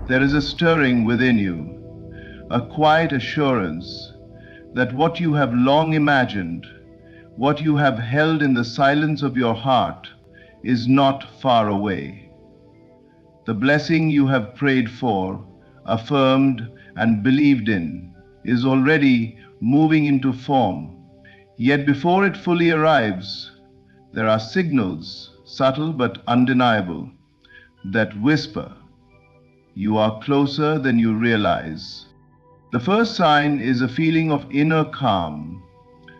There is a stirring within you, a quiet assurance that what you have long imagined, what you have held in the silence of your heart, is not far away. The blessing you have prayed for, affirmed, and believed in is already moving into form. Yet before it fully arrives, there are signals, subtle but undeniable, that whisper, "You are closer than you realize." The first sign is a feeling of inner calm.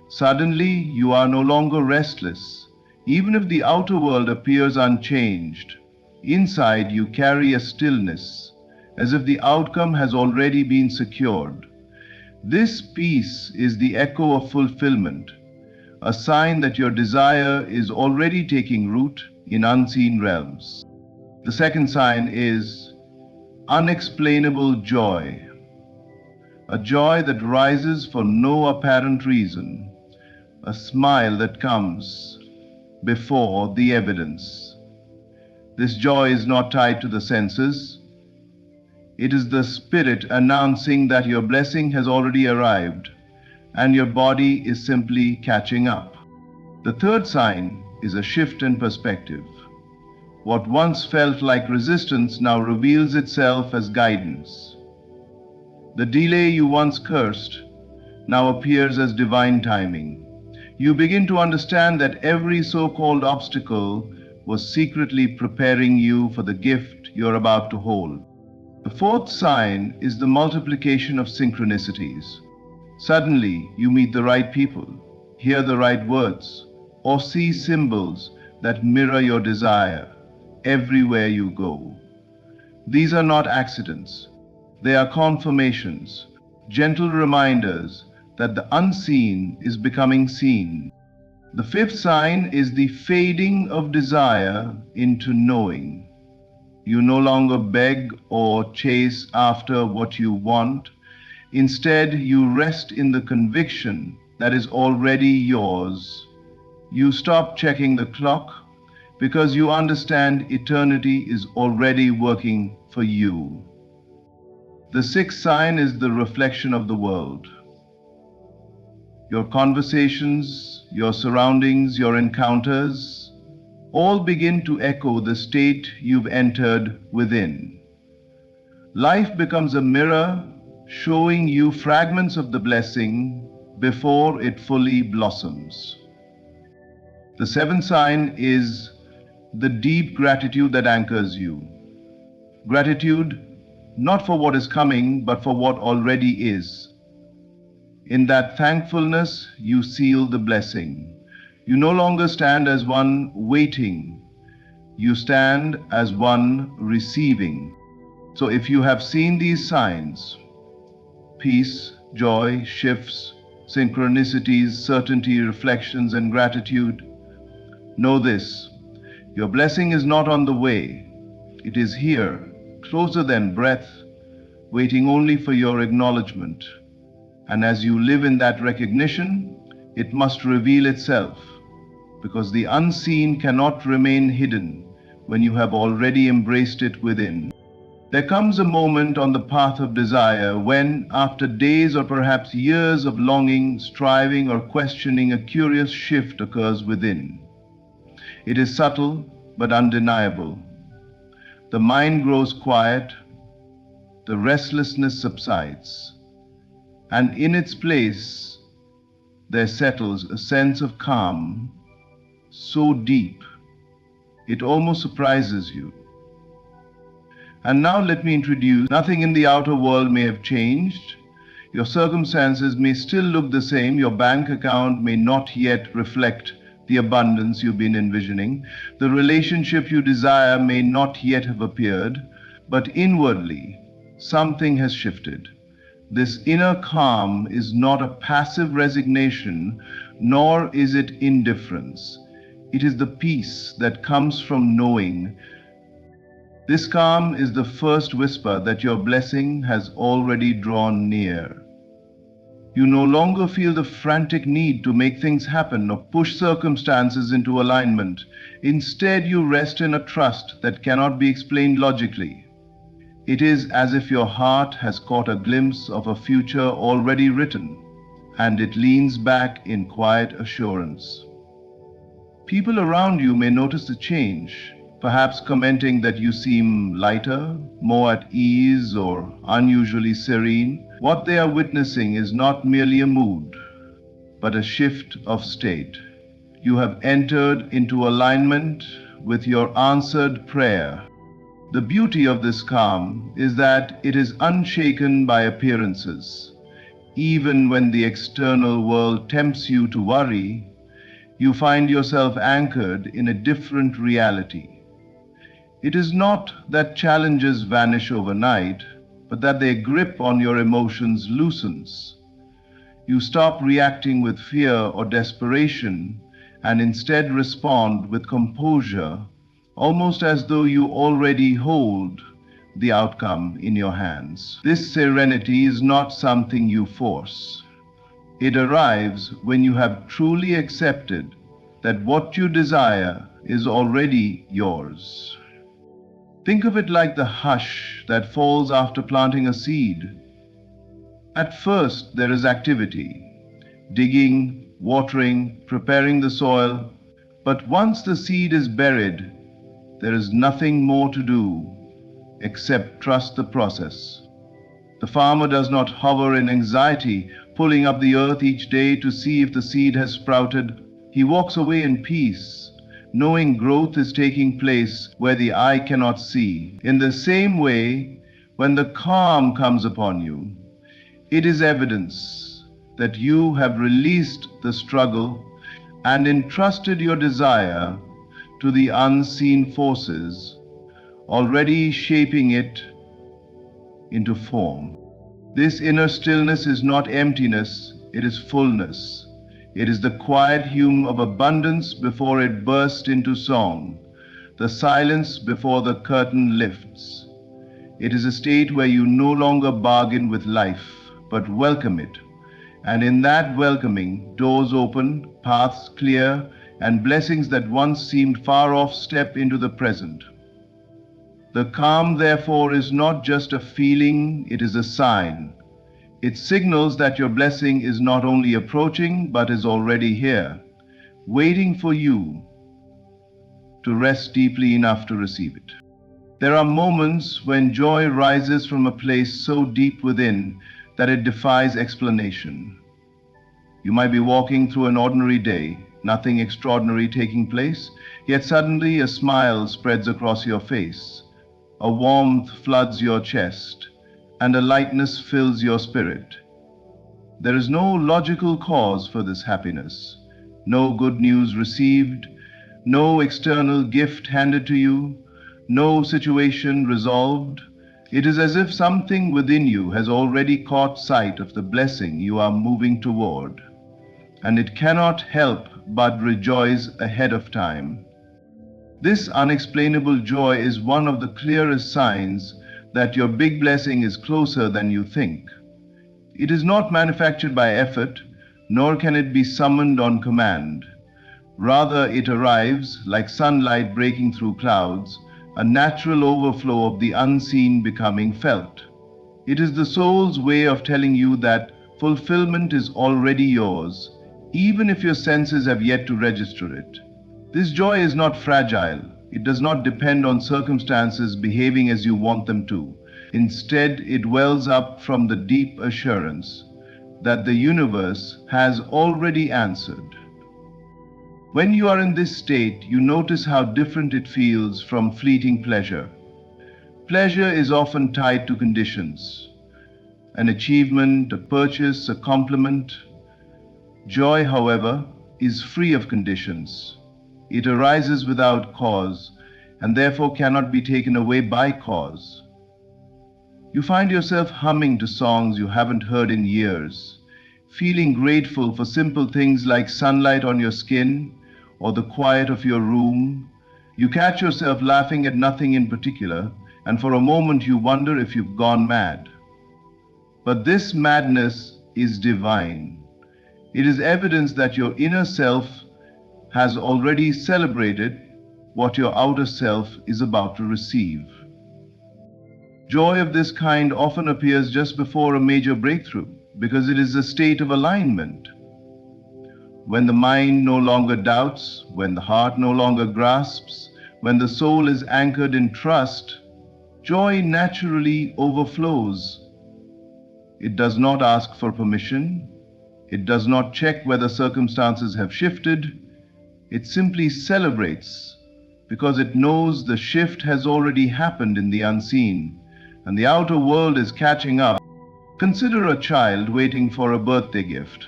Suddenly, you are no longer restless. Even if the outer world appears unchanged, inside you carry a stillness, as if the outcome has already been secured. This peace is the echo of fulfillment, a sign that your desire is already taking root in unseen realms. The second sign is unexplainable joy, a joy that rises for no apparent reason, a smile that comes before the evidence. This joy is not tied to the senses. It is the spirit announcing that your blessing has already arrived and your body is simply catching up. The third sign is a shift in perspective. What once felt like resistance now reveals itself as guidance. The delay you once cursed now appears as divine timing. You begin to understand that every so-called obstacle was secretly preparing you for the gift you're about to hold. The fourth sign is the multiplication of synchronicities. Suddenly, you meet the right people, hear the right words, or see symbols that mirror your desire everywhere you go. These are not accidents. They are confirmations, gentle reminders that the unseen is becoming seen. The fifth sign is the fading of desire into knowing. You no longer beg or chase after what you want. Instead, you rest in the conviction that is already yours. You stop checking the clock because you understand eternity is already working for you. The sixth sign is the reflection of the world. Your conversations, your surroundings, your encounters, all begin to echo the state you've entered within. Life becomes a mirror showing you fragments of the blessing before it fully blossoms. The seventh sign is the deep gratitude that anchors you. Gratitude not for what is coming, but for what already is. In that thankfulness, you seal the blessing. You no longer stand as one waiting. You stand as one receiving. So if you have seen these signs, peace, joy, shifts, synchronicities, certainty, reflections, and gratitude, know this: your blessing is not on the way. It is here, closer than breath, waiting only for your acknowledgement. And as you live in that recognition, it must reveal itself, because the unseen cannot remain hidden when you have already embraced it within. There comes a moment on the path of desire when, after days or perhaps years of longing, striving, or questioning, a curious shift occurs within. It is subtle but undeniable. The mind grows quiet, the restlessness subsides, and in its place there settles a sense of calm so deep it almost surprises you. And now let me introduce, nothing in the outer world may have changed. Your circumstances may still look the same. Your bank account may not yet reflect the abundance you've been envisioning. The relationship you desire may not yet have appeared, but inwardly something has shifted. This inner calm is not a passive resignation, nor is it indifference. It is the peace that comes from knowing. This calm is the first whisper that your blessing has already drawn near. You no longer feel the frantic need to make things happen or push circumstances into alignment. Instead, you rest in a trust that cannot be explained logically. It is as if your heart has caught a glimpse of a future already written, and it leans back in quiet assurance. People around you may notice the change, perhaps commenting that you seem lighter, more at ease, or unusually serene. What they are witnessing is not merely a mood, but a shift of state. You have entered into alignment with your answered prayer. The beauty of this calm is that it is unshaken by appearances. Even when the external world tempts you to worry, you find yourself anchored in a different reality. It is not that challenges vanish overnight, but that their grip on your emotions loosens. You stop reacting with fear or desperation and instead respond with composure, almost as though you already hold the outcome in your hands. This serenity is not something you force. It arrives when you have truly accepted that what you desire is already yours. Think of it like the hush that falls after planting a seed. At first, there is activity, digging, watering, preparing the soil, but once the seed is buried, there is nothing more to do except trust the process. The farmer does not hover in anxiety, pulling up the earth each day to see if the seed has sprouted. He walks away in peace, knowing growth is taking place where the eye cannot see. In the same way, when the calm comes upon you, it is evidence that you have released the struggle and entrusted your desire to the unseen forces, already shaping it into form. This inner stillness is not emptiness, it is fullness. It is the quiet hum of abundance before it bursts into song, the silence before the curtain lifts. It is a state where you no longer bargain with life, but welcome it. And in that welcoming, doors open, paths clear, and blessings that once seemed far off step into the present. The calm, therefore, is not just a feeling, it is a sign. It signals that your blessing is not only approaching, but is already here, waiting for you to rest deeply enough to receive it. There are moments when joy rises from a place so deep within that it defies explanation. You might be walking through an ordinary day, nothing extraordinary taking place, yet suddenly a smile spreads across your face, a warmth floods your chest, and a lightness fills your spirit. There is no logical cause for this happiness, no good news received, no external gift handed to you, no situation resolved. It is as if something within you has already caught sight of the blessing you are moving toward, and it cannot help but rejoice ahead of time. This unexplainable joy is one of the clearest signs that your big blessing is closer than you think. It is not manufactured by effort, nor can it be summoned on command. Rather, it arrives like sunlight breaking through clouds, a natural overflow of the unseen becoming felt. It is the soul's way of telling you that fulfillment is already yours, even if your senses have yet to register it. This joy is not fragile. It does not depend on circumstances behaving as you want them to. Instead, it wells up from the deep assurance that the universe has already answered. When you are in this state, you notice how different it feels from fleeting pleasure. Pleasure is often tied to conditions, an achievement, a purchase, a compliment. Joy, however, is free of conditions. It arises without cause, and therefore cannot be taken away by cause. You find yourself humming to songs you haven't heard in years, feeling grateful for simple things like sunlight on your skin or the quiet of your room. You catch yourself laughing at nothing in particular, and for a moment you wonder if you've gone mad. But this madness is divine. It is evidence that your inner self has already celebrated what your outer self is about to receive. Joy of this kind often appears just before a major breakthrough because it is a state of alignment. When the mind no longer doubts, when the heart no longer grasps, when the soul is anchored in trust, joy naturally overflows. It does not ask for permission. It does not check whether circumstances have shifted. It simply celebrates because it knows the shift has already happened in the unseen and the outer world is catching up. Consider a child waiting for a birthday gift.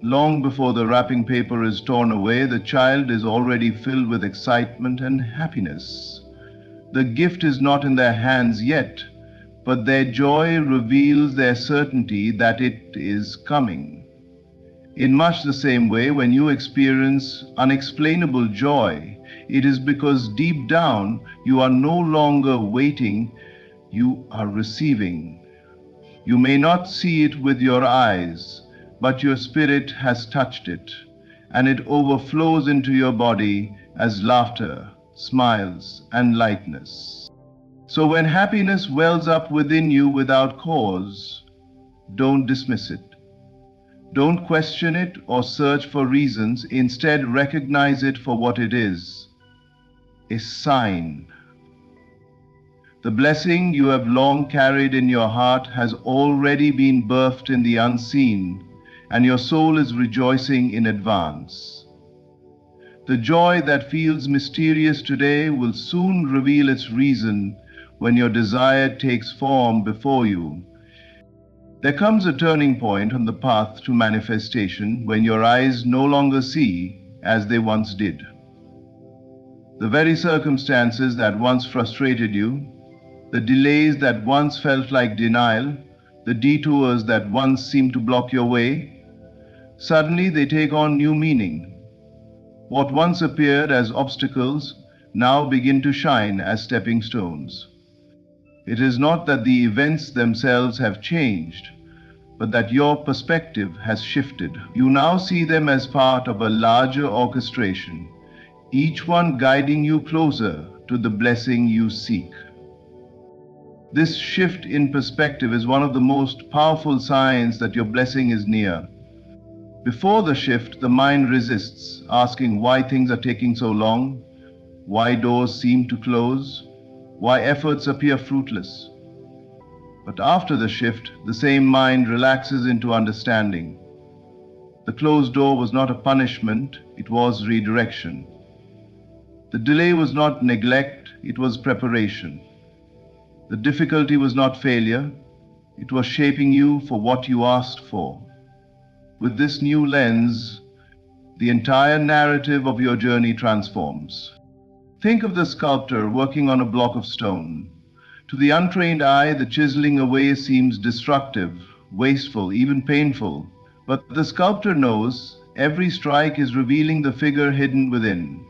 Long before the wrapping paper is torn away, the child is already filled with excitement and happiness. The gift is not in their hands yet, but their joy reveals their certainty that it is coming. In much the same way, when you experience unexplainable joy, it is because deep down you are no longer waiting, you are receiving. You may not see it with your eyes, but your spirit has touched it, and it overflows into your body as laughter, smiles, and lightness. So when happiness wells up within you without cause, don't dismiss it. Don't question it or search for reasons. Instead, recognize it for what it is, a sign. The blessing you have long carried in your heart has already been birthed in the unseen, and your soul is rejoicing in advance. The joy that feels mysterious today will soon reveal its reason when your desire takes form before you. There comes a turning point on the path to manifestation when your eyes no longer see as they once did. The very circumstances that once frustrated you, the delays that once felt like denial, the detours that once seemed to block your way, suddenly they take on new meaning. What once appeared as obstacles now begin to shine as stepping stones. It is not that the events themselves have changed, but that your perspective has shifted. You now see them as part of a larger orchestration, each one guiding you closer to the blessing you seek. This shift in perspective is one of the most powerful signs that your blessing is near. Before the shift, the mind resists, asking why things are taking so long, why doors seem to close, why efforts appear fruitless. But after the shift, the same mind relaxes into understanding. The closed door was not a punishment, it was redirection. The delay was not neglect, it was preparation. The difficulty was not failure, it was shaping you for what you asked for. With this new lens, the entire narrative of your journey transforms. Think of the sculptor working on a block of stone. To the untrained eye, the chiseling away seems destructive, wasteful, even painful. But the sculptor knows every strike is revealing the figure hidden within.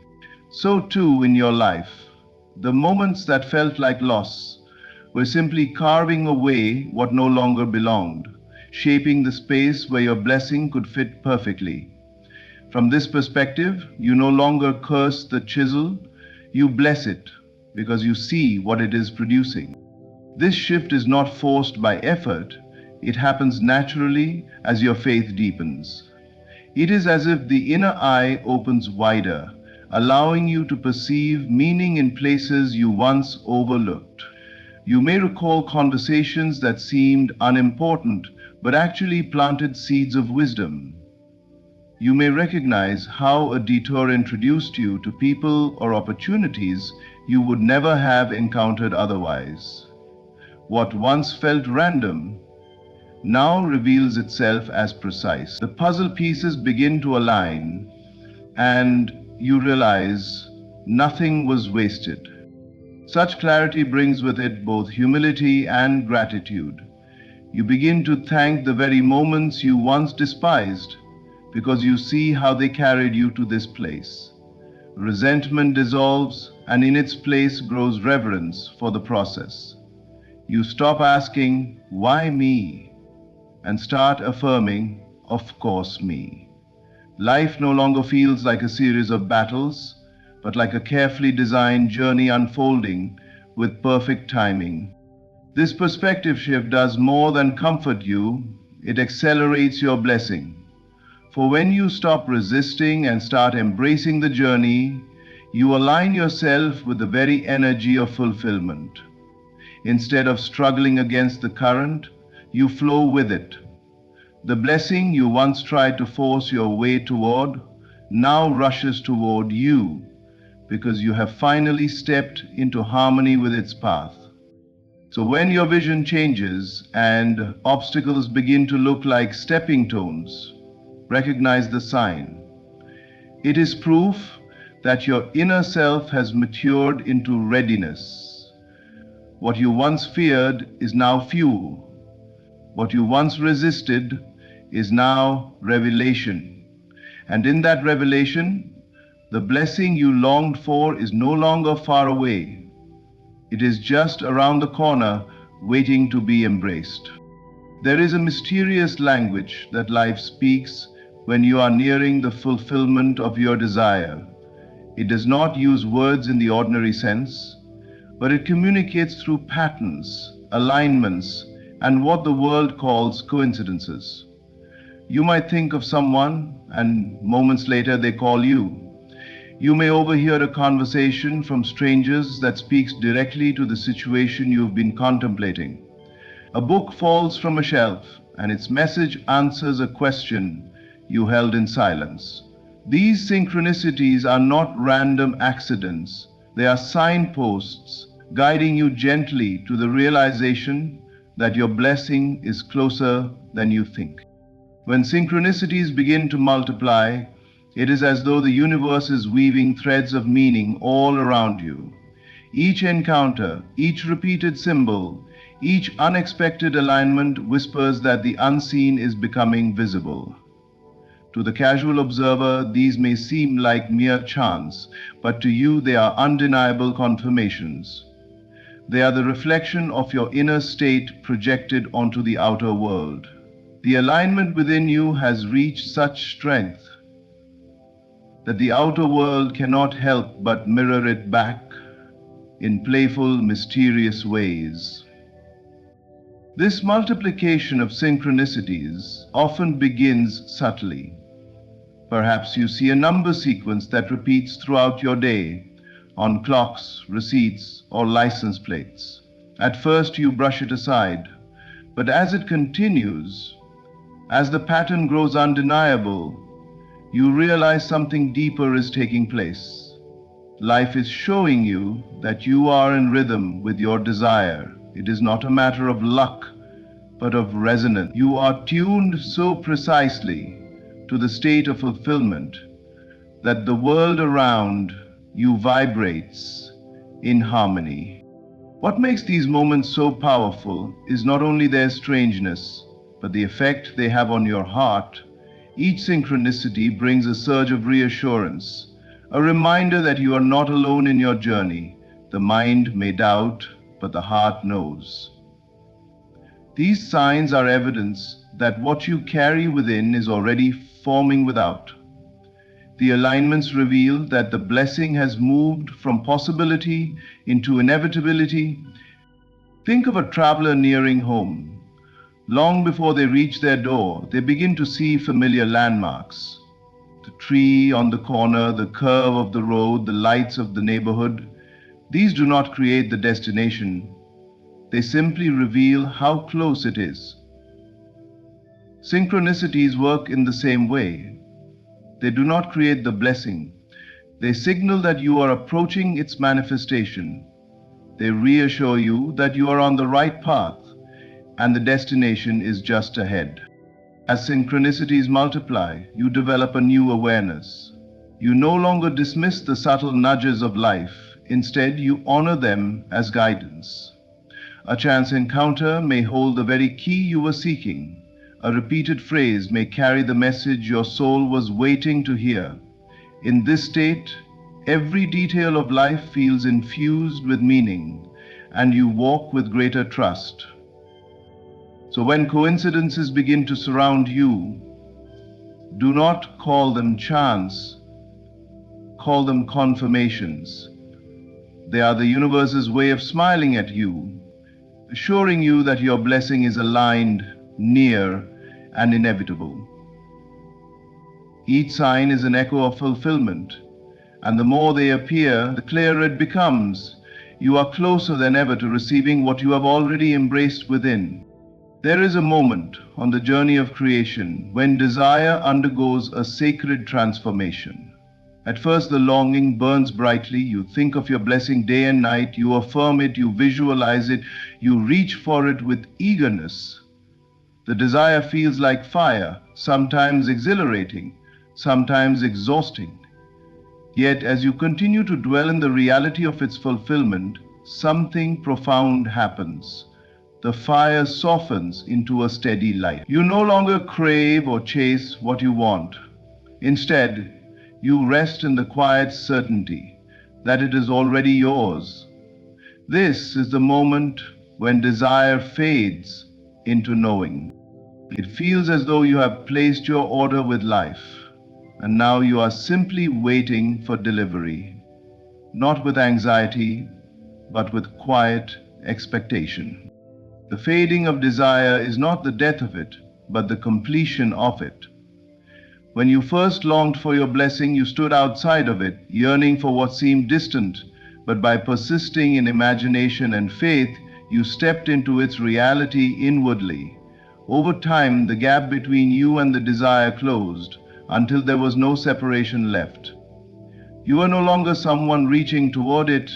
So too in your life, the moments that felt like loss were simply carving away what no longer belonged, shaping the space where your blessing could fit perfectly. From this perspective, you no longer curse the chisel, you bless it because you see what it is producing. This shift is not forced by effort, it happens naturally as your faith deepens. It is as if the inner eye opens wider, allowing you to perceive meaning in places you once overlooked. You may recall conversations that seemed unimportant, but actually planted seeds of wisdom. You may recognize how a detour introduced you to people or opportunities you would never have encountered otherwise. What once felt random now reveals itself as precise. The puzzle pieces begin to align, and you realize nothing was wasted. Such clarity brings with it both humility and gratitude. You begin to thank the very moments you once despised because you see how they carried you to this place. Resentment dissolves, and in its place grows reverence for the process. You stop asking, "Why me?" and start affirming, "Of course me." Life no longer feels like a series of battles, but like a carefully designed journey unfolding with perfect timing. This perspective shift does more than comfort you, it accelerates your blessing. For when you stop resisting and start embracing the journey, you align yourself with the very energy of fulfillment. Instead of struggling against the current, you flow with it. The blessing you once tried to force your way toward now rushes toward you because you have finally stepped into harmony with its path. So when your vision changes and obstacles begin to look like stepping stones, recognize the sign. It is proof that your inner self has matured into readiness. What you once feared is now fuel. What you once resisted is now revelation. And in that revelation, the blessing you longed for is no longer far away. It is just around the corner, waiting to be embraced. There is a mysterious language that life speaks when you are nearing the fulfillment of your desire. It does not use words in the ordinary sense, but it communicates through patterns, alignments, and what the world calls coincidences. You might think of someone, and moments later they call you. You may overhear a conversation from strangers that speaks directly to the situation you've been contemplating. A book falls from a shelf, and its message answers a question you held in silence. These synchronicities are not random accidents. They are signposts guiding you gently to the realization that your blessing is closer than you think. When synchronicities begin to multiply, it is as though the universe is weaving threads of meaning all around you. Each encounter, each repeated symbol, each unexpected alignment whispers that the unseen is becoming visible. To the casual observer, these may seem like mere chance, but to you they are undeniable confirmations. They are the reflection of your inner state projected onto the outer world. The alignment within you has reached such strength that the outer world cannot help but mirror it back in playful, mysterious ways. This multiplication of synchronicities often begins subtly. Perhaps you see a number sequence that repeats throughout your day on clocks, receipts, or license plates. At first you brush it aside, but as it continues, as the pattern grows undeniable, you realize something deeper is taking place. Life is showing you that you are in rhythm with your desire. It is not a matter of luck, but of resonance. You are tuned so precisely to the state of fulfillment that the world around you vibrates in harmony. What makes these moments so powerful is not only their strangeness, but the effect they have on your heart. Each synchronicity brings a surge of reassurance, a reminder that you are not alone in your journey. The mind may doubt, but the heart knows. These signs are evidence that what you carry within is already forming without. The alignments reveal that the blessing has moved from possibility into inevitability. Think of a traveler nearing home. Long before they reach their door, they begin to see familiar landmarks. The tree on the corner, the curve of the road, the lights of the neighborhood. These do not create the destination. They simply reveal how close it is. Synchronicities work in the same way. They do not create the blessing. They signal that you are approaching its manifestation. They reassure you that you are on the right path and the destination is just ahead. As synchronicities multiply, you develop a new awareness. You no longer dismiss the subtle nudges of life. Instead, you honor them as guidance. A chance encounter may hold the very key you were seeking. A repeated phrase may carry the message your soul was waiting to hear. In this state, every detail of life feels infused with meaning, and you walk with greater trust. So when coincidences begin to surround you, do not call them chance, call them confirmations. They are the universe's way of smiling at you assuring you that your blessing is aligned, near, and inevitable. Each sign is an echo of fulfillment, and the more they appear, the clearer it becomes. You are closer than ever to receiving what you have already embraced within. There is a moment on the journey of creation when desire undergoes a sacred transformation. At first, the longing burns brightly. You think of your blessing day and night. You affirm it, you visualize it, you reach for it with eagerness. The desire feels like fire, sometimes exhilarating, sometimes exhausting. Yet, as you continue to dwell in the reality of its fulfillment, something profound happens. The fire softens into a steady light. You no longer crave or chase what you want. Instead, you rest in the quiet certainty that it is already yours. This is the moment when desire fades into knowing. It feels as though you have placed your order with life, and now you are simply waiting for delivery, not with anxiety, but with quiet expectation. The fading of desire is not the death of it, but the completion of it. When you first longed for your blessing, you stood outside of it, yearning for what seemed distant, but by persisting in imagination and faith, you stepped into its reality inwardly. Over time, the gap between you and the desire closed, until there was no separation left. You are no longer someone reaching toward it,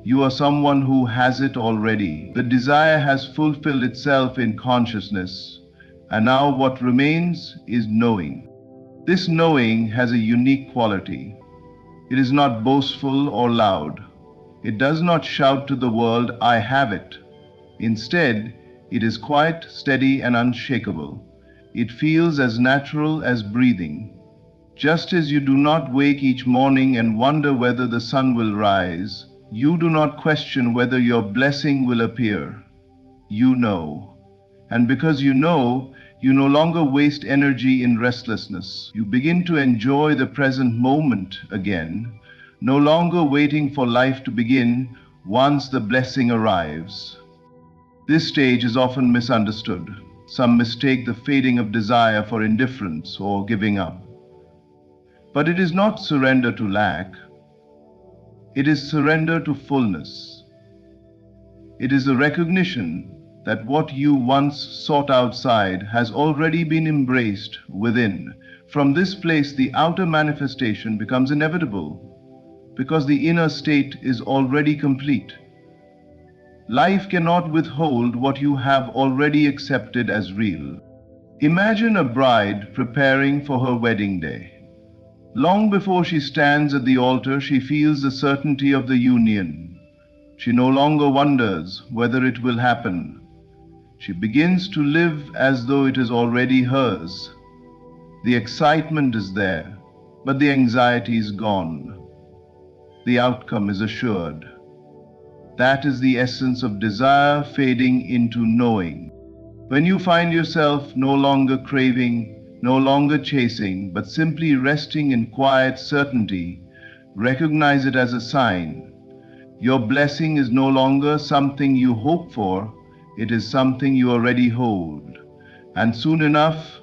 you are someone who has it already. The desire has fulfilled itself in consciousness, and now what remains is knowing. This knowing has a unique quality. It is not boastful or loud. It does not shout to the world, "I have it." Instead, it is quiet, steady, and unshakable. It feels as natural as breathing. Just as you do not wake each morning and wonder whether the sun will rise, you do not question whether your blessing will appear. You know. And because you know, you no longer waste energy in restlessness. You begin to enjoy the present moment again, no longer waiting for life to begin once the blessing arrives. This stage is often misunderstood. Some mistake the fading of desire for indifference or giving up. But it is not surrender to lack. It is surrender to fullness. It is the recognition that what you once sought outside has already been embraced within. From this place, the outer manifestation becomes inevitable, because the inner state is already complete. Life cannot withhold what you have already accepted as real. Imagine a bride preparing for her wedding day. Long before she stands at the altar, she feels the certainty of the union. She no longer wonders whether it will happen. She begins to live as though it is already hers. The excitement is there, but the anxiety is gone. The outcome is assured. That is the essence of desire fading into knowing. When you find yourself no longer craving, no longer chasing, but simply resting in quiet certainty, recognize it as a sign. Your blessing is no longer something you hope for, it is something you already hold. And soon enough,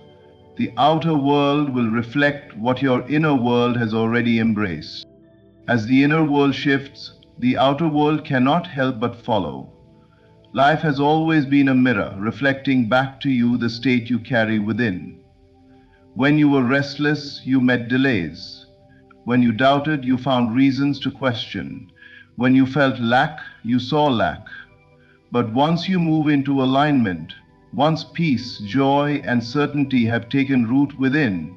the outer world will reflect what your inner world has already embraced. As the inner world shifts, the outer world cannot help but follow. Life has always been a mirror, reflecting back to you the state you carry within. When you were restless, you met delays. When you doubted, you found reasons to question. When you felt lack, you saw lack. But once you move into alignment, once peace, joy, and certainty have taken root within,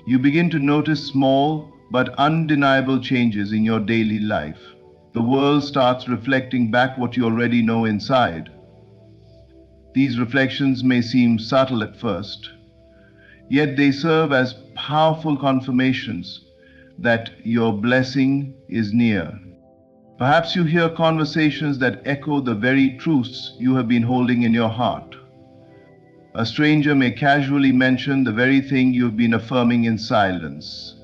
you begin to notice small but undeniable changes in your daily life. The world starts reflecting back what you already know inside. These reflections may seem subtle at first, yet they serve as powerful confirmations that your blessing is near. Perhaps you hear conversations that echo the very truths you have been holding in your heart. A stranger may casually mention the very thing you've been affirming in silence.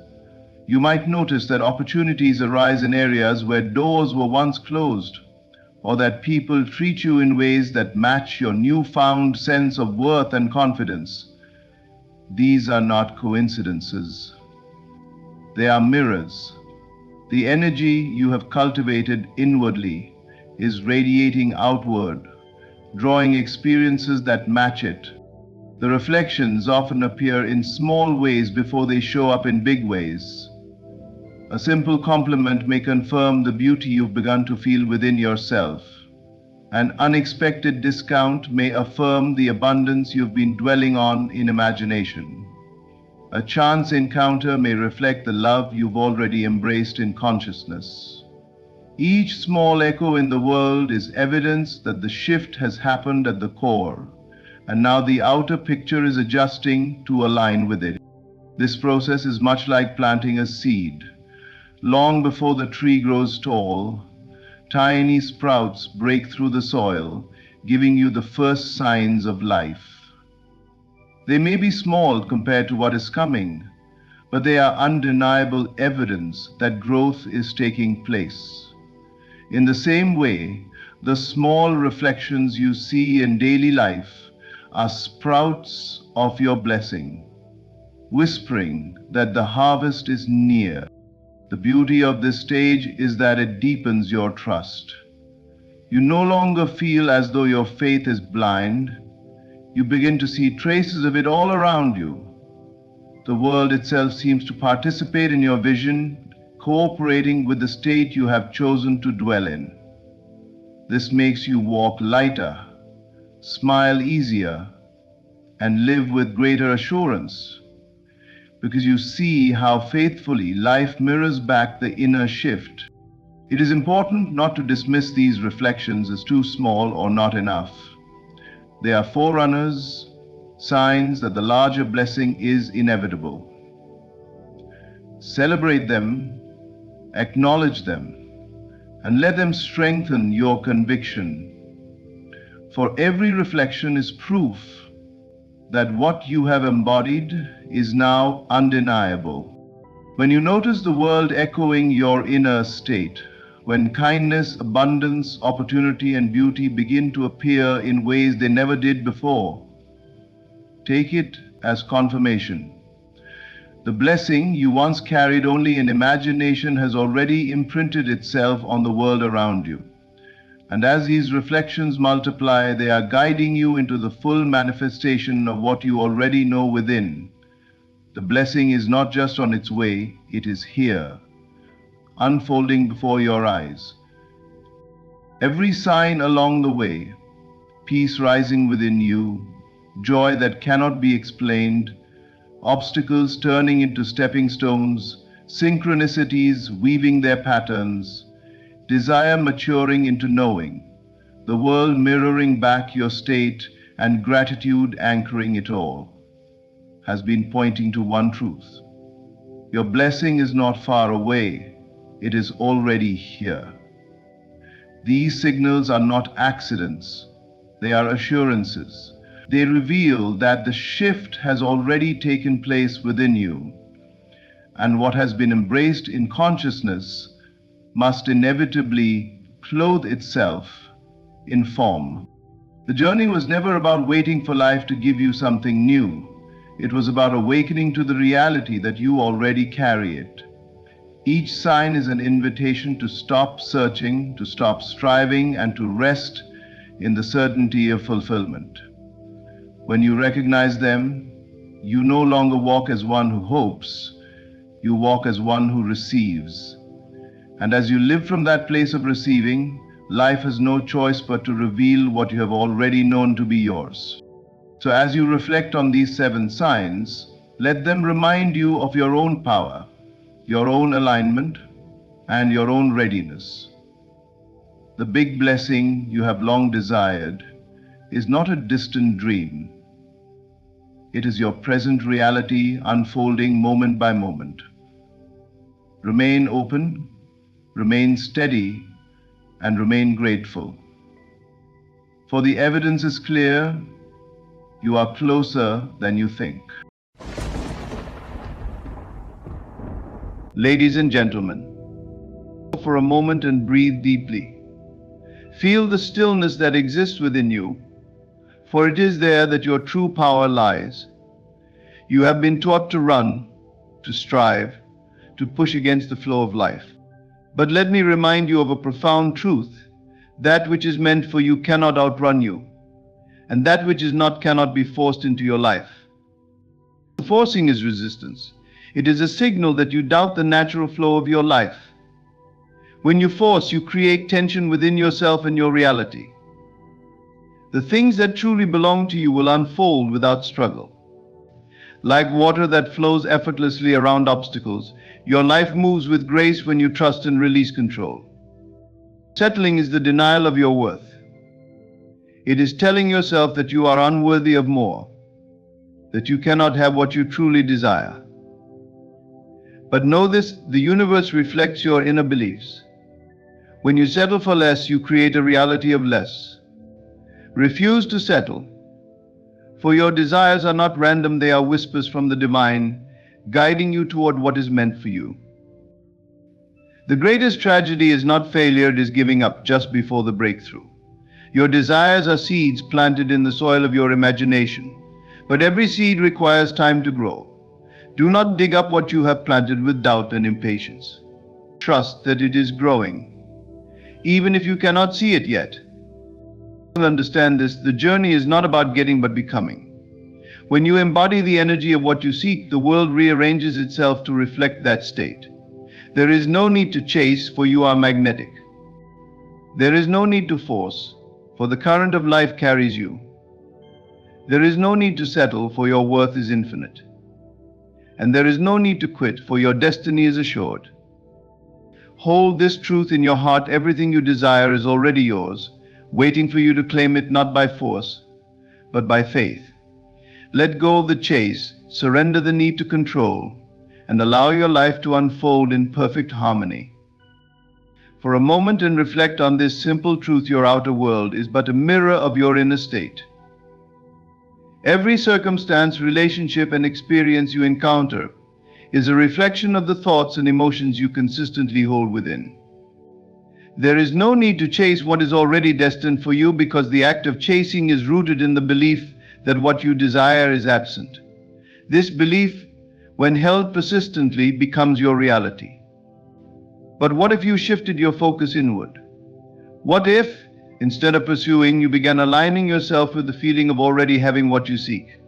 You might notice that opportunities arise in areas where doors were once closed, or that people treat you in ways that match your newfound sense of worth and confidence. These are not coincidences. They are mirrors. The energy you have cultivated inwardly is radiating outward, drawing experiences that match it. The reflections often appear in small ways before they show up in big ways. A simple compliment may confirm the beauty you've begun to feel within yourself. An unexpected discount may affirm the abundance you've been dwelling on in imagination. A chance encounter may reflect the love you've already embraced in consciousness. Each small echo in the world is evidence that the shift has happened at the core, and now the outer picture is adjusting to align with it. This process is much like planting a seed. Long before the tree grows tall, tiny sprouts break through the soil, giving you the first signs of life. They may be small compared to what is coming, but they are undeniable evidence that growth is taking place. In the same way, the small reflections you see in daily life are sprouts of your blessing, whispering that the harvest is near. The beauty of this stage is that it deepens your trust. You no longer feel as though your faith is blind. You begin to see traces of it all around you. The world itself seems to participate in your vision, cooperating with the state you have chosen to dwell in. This makes you walk lighter, smile easier, and live with greater assurance, because you see how faithfully life mirrors back the inner shift. It is important not to dismiss these reflections as too small or not enough. They are forerunners, signs that the larger blessing is inevitable. Celebrate them, acknowledge them, and let them strengthen your conviction. For every reflection is proof that what you have embodied is now undeniable. When you notice the world echoing your inner state, when kindness, abundance, opportunity, and beauty begin to appear in ways they never did before, take it as confirmation. The blessing you once carried only in imagination has already imprinted itself on the world around you. And as these reflections multiply, they are guiding you into the full manifestation of what you already know within. The blessing is not just on its way, it is here, unfolding before your eyes. Every sign along the way, peace rising within you, joy that cannot be explained, obstacles turning into stepping stones, synchronicities weaving their patterns, desire maturing into knowing, the world mirroring back your state, and gratitude anchoring it all, has been pointing to one truth. Your blessing is not far away, it is already here. These signals are not accidents, they are assurances. They reveal that the shift has already taken place within you, and what has been embraced in consciousness must inevitably clothe itself in form. The journey was never about waiting for life to give you something new. It was about awakening to the reality that you already carry it. Each sign is an invitation to stop searching, to stop striving, and to rest in the certainty of fulfillment. When you recognize them, you no longer walk as one who hopes, you walk as one who receives. And as you live from that place of receiving, life has no choice but to reveal what you have already known to be yours. So as you reflect on these 7 signs, let them remind you of your own power, your own alignment, and your own readiness. The big blessing you have long desired is not a distant dream. It is your present reality unfolding moment by moment. Remain open, remain steady, and remain grateful. For the evidence is clear, you are closer than you think. Ladies and gentlemen, for a moment and breathe deeply. Feel the stillness that exists within you, for it is there that your true power lies. You have been taught to run, to strive, to push against the flow of life. But let me remind you of a profound truth. That which is meant for you cannot outrun you, and that which is not cannot be forced into your life. Forcing is resistance. It is a signal that you doubt the natural flow of your life. When you force, you create tension within yourself and your reality. The things that truly belong to you will unfold without struggle. Like water that flows effortlessly around obstacles, your life moves with grace when you trust and release control. Settling is the denial of your worth. It is telling yourself that you are unworthy of more, that you cannot have what you truly desire. But know this, the universe reflects your inner beliefs. When you settle for less, you create a reality of less. Refuse to settle, for your desires are not random, they are whispers from the divine, guiding you toward what is meant for you. The greatest tragedy is not failure, it is giving up just before the breakthrough. Your desires are seeds planted in the soil of your imagination, but every seed requires time to grow. Do not dig up what you have planted with doubt and impatience. Trust that it is growing, even if you cannot see it yet. Understand this, the journey is not about getting but becoming. When you embody the energy of what you seek, the world rearranges itself to reflect that state. There is no need to chase, for you are magnetic. There is no need to force, for the current of life carries you. There is no need to settle, for your worth is infinite. And there is no need to quit, for your destiny is assured. Hold this truth in your heart, everything you desire is already yours, waiting for you to claim it, not by force, but by faith. Let go of the chase, surrender the need to control, and allow your life to unfold in perfect harmony. For a moment and reflect on this simple truth: your outer world is but a mirror of your inner state. Every circumstance, relationship, and experience you encounter is a reflection of the thoughts and emotions you consistently hold within. There is no need to chase what is already destined for you, because the act of chasing is rooted in the belief that what you desire is absent. This belief, when held persistently, becomes your reality. But what if you shifted your focus inward? What if, instead of pursuing, you began aligning yourself with the feeling of already having what you seek?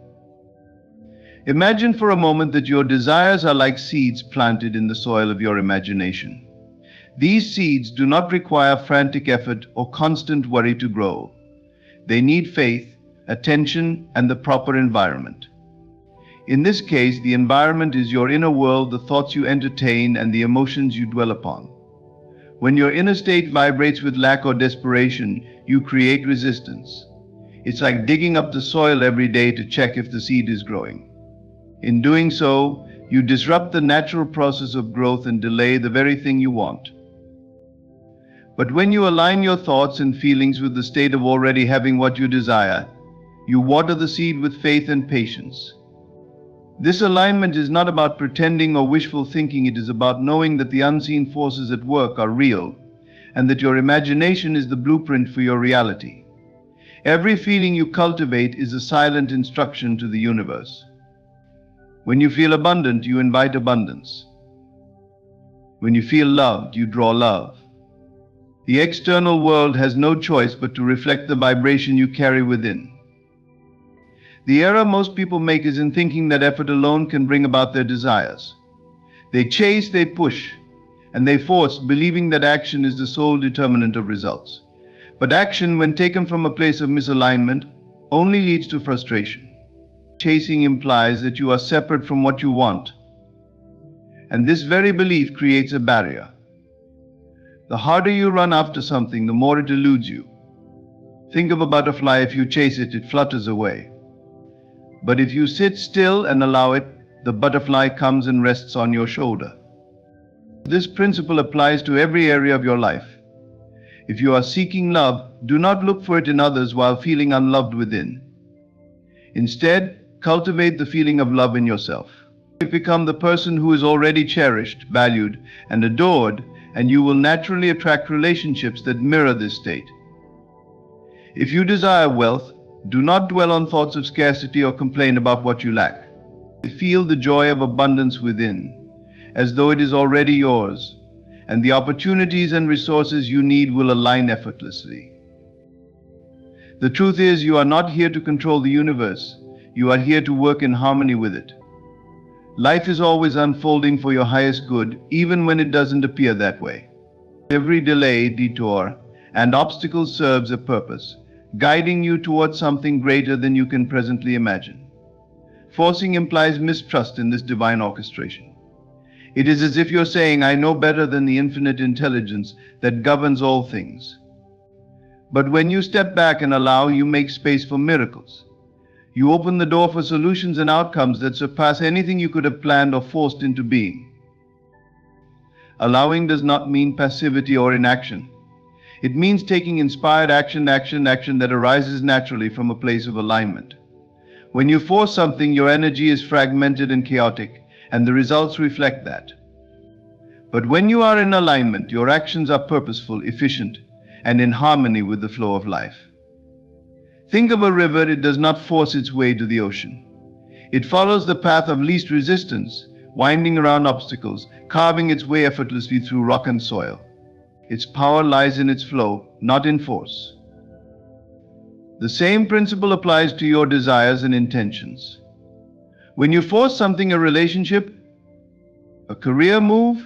Imagine for a moment that your desires are like seeds planted in the soil of your imagination. These seeds do not require frantic effort or constant worry to grow. They need faith, attention, and the proper environment. In this case, the environment is your inner world, the thoughts you entertain, and the emotions you dwell upon. When your inner state vibrates with lack or desperation, you create resistance. It's like digging up the soil every day to check if the seed is growing. In doing so, you disrupt the natural process of growth and delay the very thing you want. But when you align your thoughts and feelings with the state of already having what you desire, you water the seed with faith and patience. This alignment is not about pretending or wishful thinking. It is about knowing that the unseen forces at work are real, and that your imagination is the blueprint for your reality. Every feeling you cultivate is a silent instruction to the universe. When you feel abundant, you invite abundance. When you feel loved, you draw love. The external world has no choice but to reflect the vibration you carry within. The error most people make is in thinking that effort alone can bring about their desires. They chase, they push, and they force, believing that action is the sole determinant of results. But action, when taken from a place of misalignment, only leads to frustration. Chasing implies that you are separate from what you want, and this very belief creates a barrier. The harder you run after something, the more it eludes you. Think of a butterfly. If you chase it, it flutters away. But if you sit still and allow it, the butterfly comes and rests on your shoulder. This principle applies to every area of your life. If you are seeking love, do not look for it in others while feeling unloved within. Instead, cultivate the feeling of love in yourself. Become the person who is already cherished, valued, and adored, and you will naturally attract relationships that mirror this state. If you desire wealth, do not dwell on thoughts of scarcity or complain about what you lack. Feel the joy of abundance within, as though it is already yours, and the opportunities and resources you need will align effortlessly. The truth is, you are not here to control the universe. You are here to work in harmony with it. Life is always unfolding for your highest good, even when it doesn't appear that way. Every delay, detour, and obstacle serves a purpose, guiding you towards something greater than you can presently imagine. Forcing implies mistrust in this divine orchestration. It is as if you're saying, I know better than the infinite intelligence that governs all things. But when you step back and allow, you make space for miracles. You open the door for solutions and outcomes that surpass anything you could have planned or forced into being. Allowing does not mean passivity or inaction. It means taking inspired action that arises naturally from a place of alignment. When you force something, your energy is fragmented and chaotic, and the results reflect that. But when you are in alignment, your actions are purposeful, efficient, and in harmony with the flow of life. Think of a river. It does not force its way to the ocean. It follows the path of least resistance, winding around obstacles, carving its way effortlessly through rock and soil. Its power lies in its flow, not in force. The same principle applies to your desires and intentions. When you force something, a relationship, a career move,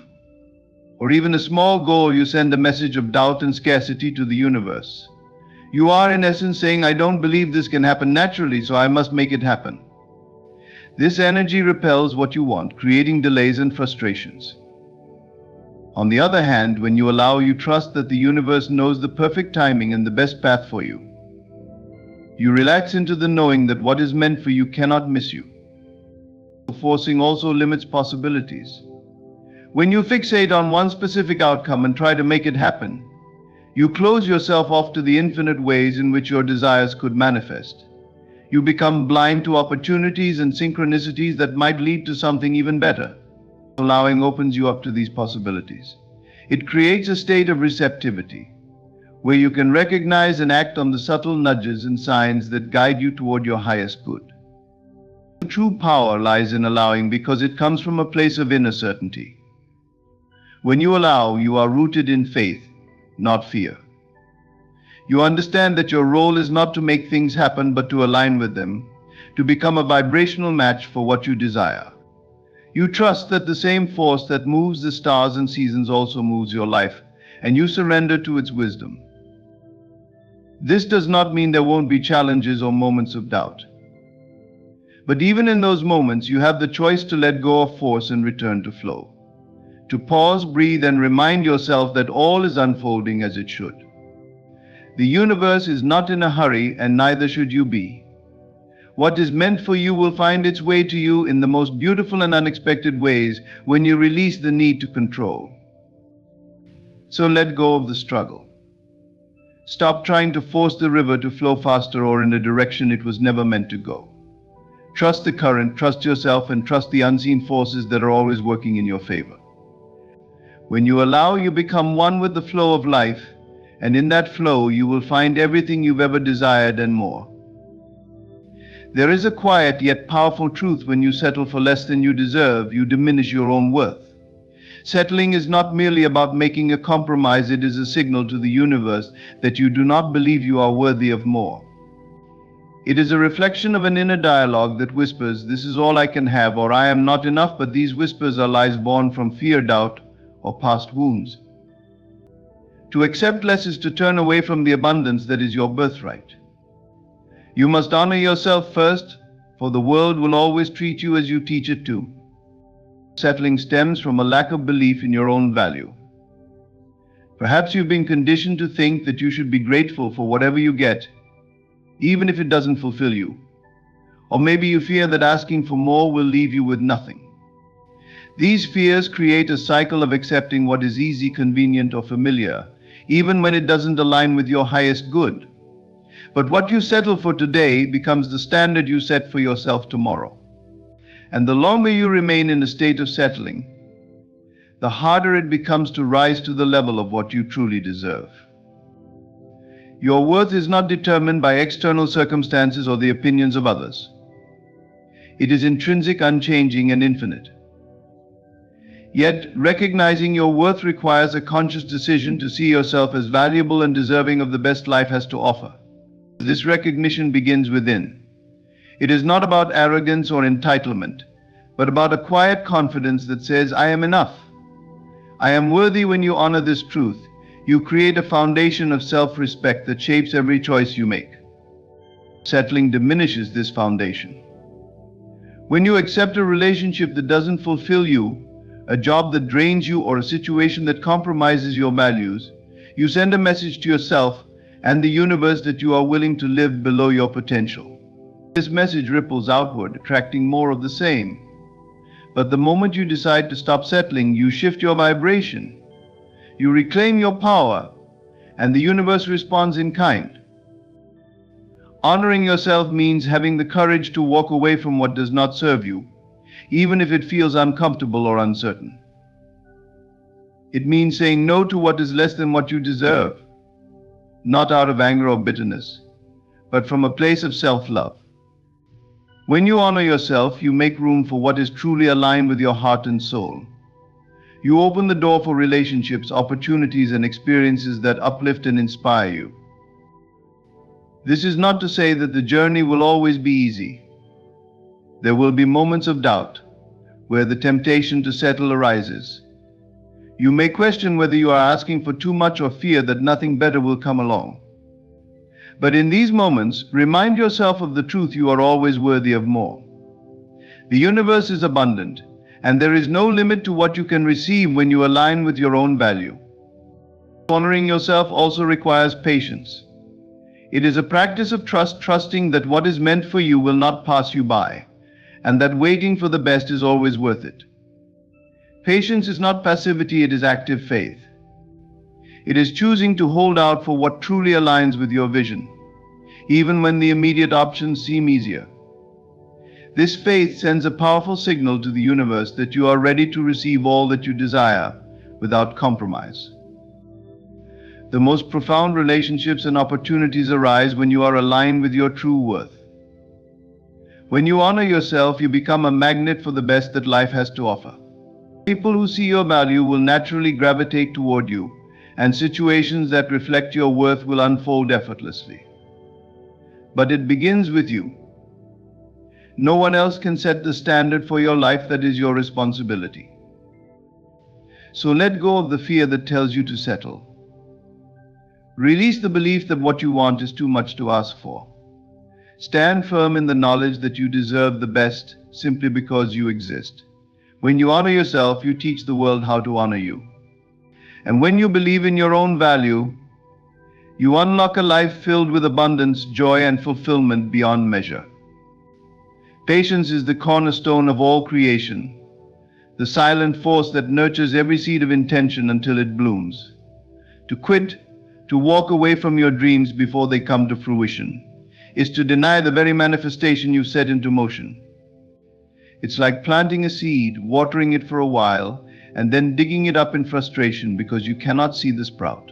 or even a small goal, you send a message of doubt and scarcity to the universe. You are in essence saying, I don't believe this can happen naturally, so I must make it happen. This energy repels what you want, creating delays and frustrations. On the other hand, when you allow, you trust that the universe knows the perfect timing and the best path for you. You relax into the knowing that what is meant for you cannot miss you. Forcing also limits possibilities. When you fixate on one specific outcome and try to make it happen, you close yourself off to the infinite ways in which your desires could manifest. You become blind to opportunities and synchronicities that might lead to something even better. Allowing opens you up to these possibilities. It creates a state of receptivity, where you can recognize and act on the subtle nudges and signs that guide you toward your highest good. True power lies in allowing, because it comes from a place of inner certainty. When you allow, you are rooted in faith, not fear. You understand that your role is not to make things happen, but to align with them, to become a vibrational match for what you desire. You trust that the same force that moves the stars and seasons also moves your life, and you surrender to its wisdom. This does not mean there won't be challenges or moments of doubt. But even in those moments, you have the choice to let go of force and return to flow. To pause, breathe, and remind yourself that all is unfolding as it should. The universe is not in a hurry, and neither should you be. What is meant for you will find its way to you in the most beautiful and unexpected ways when you release the need to control. So let go of the struggle. Stop trying to force the river to flow faster or in a direction it was never meant to go. Trust the current, trust yourself, and trust the unseen forces that are always working in your favor. When you allow, you become one with the flow of life, and in that flow you will find everything you've ever desired and more. There is a quiet yet powerful truth: when you settle for less than you deserve, you diminish your own worth. Settling is not merely about making a compromise, it is a signal to the universe that you do not believe you are worthy of more. It is a reflection of an inner dialogue that whispers, this is all I can have, or I am not enough, but these whispers are lies born from fear, doubt, or past wounds. To accept less is to turn away from the abundance that is your birthright. You must honor yourself first, for the world will always treat you as you teach it to. Settling stems from a lack of belief in your own value. Perhaps you've been conditioned to think that you should be grateful for whatever you get, even if it doesn't fulfill you. Or maybe you fear that asking for more will leave you with nothing. These fears create a cycle of accepting what is easy, convenient, or familiar, even when it doesn't align with your highest good. But what you settle for today becomes the standard you set for yourself tomorrow. And the longer you remain in a state of settling, the harder it becomes to rise to the level of what you truly deserve. Your worth is not determined by external circumstances or the opinions of others. It is intrinsic, unchanging, and infinite. Yet, recognizing your worth requires a conscious decision to see yourself as valuable and deserving of the best life has to offer. This recognition begins within. It is not about arrogance or entitlement, but about a quiet confidence that says, I am enough. I am worthy. When you honor this truth, you create a foundation of self-respect that shapes every choice you make. Settling diminishes this foundation. When you accept a relationship that doesn't fulfill you, a job that drains you, or a situation that compromises your values, you send a message to yourself and the universe that you are willing to live below your potential. This message ripples outward, attracting more of the same. But the moment you decide to stop settling, you shift your vibration. You reclaim your power, and the universe responds in kind. Honoring yourself means having the courage to walk away from what does not serve you, even if it feels uncomfortable or uncertain. It means saying no to what is less than what you deserve, not out of anger or bitterness, but from a place of self-love. When you honor yourself, you make room for what is truly aligned with your heart and soul. You open the door for relationships, opportunities, and experiences that uplift and inspire you. This is not to say that the journey will always be easy. There will be moments of doubt, where the temptation to settle arises. You may question whether you are asking for too much or fear that nothing better will come along. But in these moments, remind yourself of the truth: you are always worthy of more. The universe is abundant, and there is no limit to what you can receive when you align with your own value. Honoring yourself also requires patience. It is a practice of trusting that what is meant for you will not pass you by, and that waiting for the best is always worth it. Patience is not passivity, it is active faith. It is choosing to hold out for what truly aligns with your vision, even when the immediate options seem easier. This faith sends a powerful signal to the universe that you are ready to receive all that you desire without compromise. The most profound relationships and opportunities arise when you are aligned with your true worth. When you honor yourself, you become a magnet for the best that life has to offer. People who see your value will naturally gravitate toward you, and situations that reflect your worth will unfold effortlessly. But it begins with you. No one else can set the standard for your life. That is your responsibility. So let go of the fear that tells you to settle. Release the belief that what you want is too much to ask for. Stand firm in the knowledge that you deserve the best simply because you exist. When you honor yourself, you teach the world how to honor you. And when you believe in your own value, you unlock a life filled with abundance, joy, and fulfillment beyond measure. Patience is the cornerstone of all creation, the silent force that nurtures every seed of intention until it blooms. To quit, to walk away from your dreams before they come to fruition, is to deny the very manifestation you set into motion. It's like planting a seed, watering it for a while, and then digging it up in frustration because you cannot see the sprout.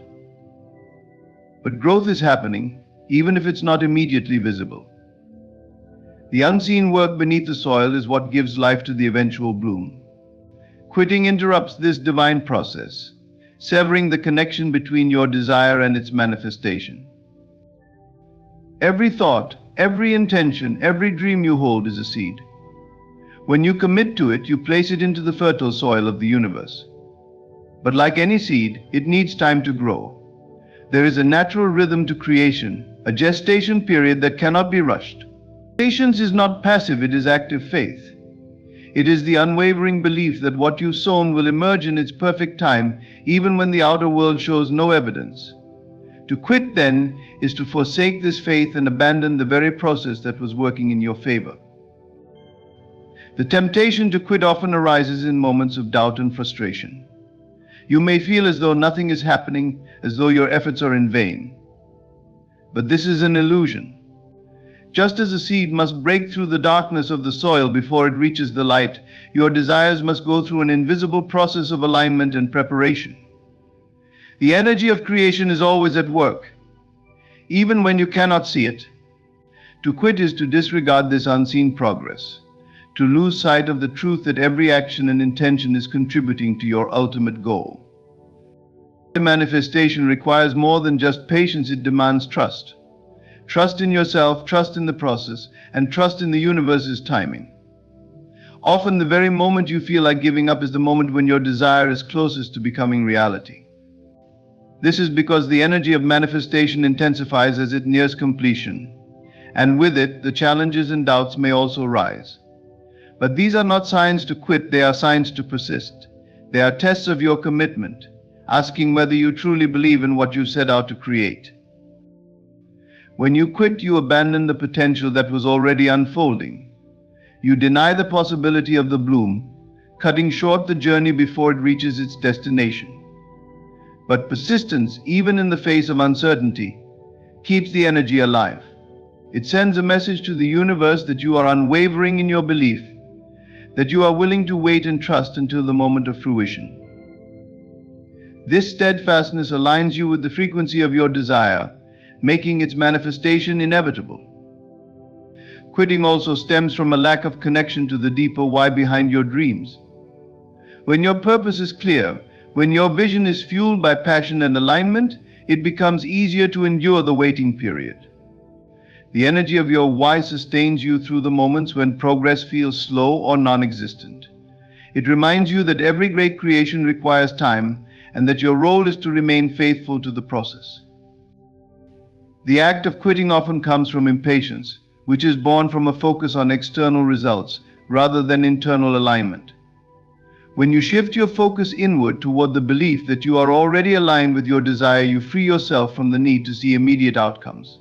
But growth is happening, even if it's not immediately visible. The unseen work beneath the soil is what gives life to the eventual bloom. Quitting interrupts this divine process, severing the connection between your desire and its manifestation. Every thought, every intention, every dream you hold is a seed. When you commit to it, you place it into the fertile soil of the universe. But like any seed, it needs time to grow. There is a natural rhythm to creation, a gestation period that cannot be rushed. Patience is not passive, it is active faith. It is the unwavering belief that what you've sown will emerge in its perfect time, even when the outer world shows no evidence. To quit, then, is to forsake this faith and abandon the very process that was working in your favor. The temptation to quit often arises in moments of doubt and frustration. You may feel as though nothing is happening, as though your efforts are in vain. But this is an illusion. Just as a seed must break through the darkness of the soil before it reaches the light, your desires must go through an invisible process of alignment and preparation. The energy of creation is always at work. even when you cannot see it. To quit is to disregard this unseen progress, to lose sight of the truth that every action and intention is contributing to your ultimate goal. The manifestation requires more than just patience, it demands trust. Trust in yourself, trust in the process, and trust in the universe's timing. Often the very moment you feel like giving up is the moment when your desire is closest to becoming reality. This is because the energy of manifestation intensifies as it nears completion, and with it, the challenges and doubts may also rise. But these are not signs to quit, they are signs to persist. They are tests of your commitment, asking whether you truly believe in what you set out to create. When you quit, you abandon the potential that was already unfolding. You deny the possibility of the bloom, cutting short the journey before it reaches its destination. But persistence, even in the face of uncertainty, keeps the energy alive. It sends a message to the universe that you are unwavering in your belief, that you are willing to wait and trust until the moment of fruition. This steadfastness aligns you with the frequency of your desire, making its manifestation inevitable. Quitting also stems from a lack of connection to the deeper why behind your dreams. When your purpose is clear, when your vision is fueled by passion and alignment, it becomes easier to endure the waiting period. The energy of your why sustains you through the moments when progress feels slow or non-existent. It reminds you that every great creation requires time and that your role is to remain faithful to the process. The act of quitting often comes from impatience, which is born from a focus on external results rather than internal alignment. When you shift your focus inward toward the belief that you are already aligned with your desire, you free yourself from the need to see immediate outcomes.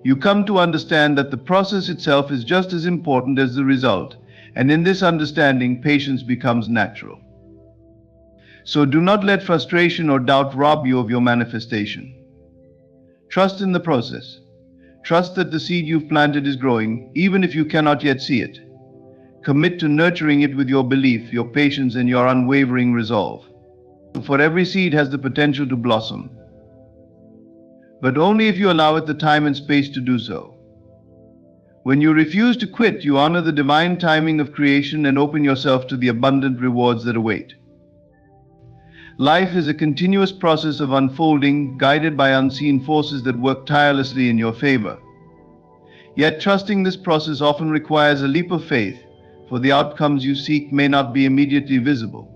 You come to understand that the process itself is just as important as the result, and in this understanding, patience becomes natural. So do not let frustration or doubt rob you of your manifestation. Trust in the process. Trust that the seed you've planted is growing, even if you cannot yet see it. Commit to nurturing it with your belief, your patience, and your unwavering resolve. For every seed has the potential to blossom, but only if you allow it the time and space to do so. When you refuse to quit, you honor the divine timing of creation and open yourself to the abundant rewards that await. Life is a continuous process of unfolding, guided by unseen forces that work tirelessly in your favor. Yet trusting this process often requires a leap of faith, for the outcomes you seek may not be immediately visible.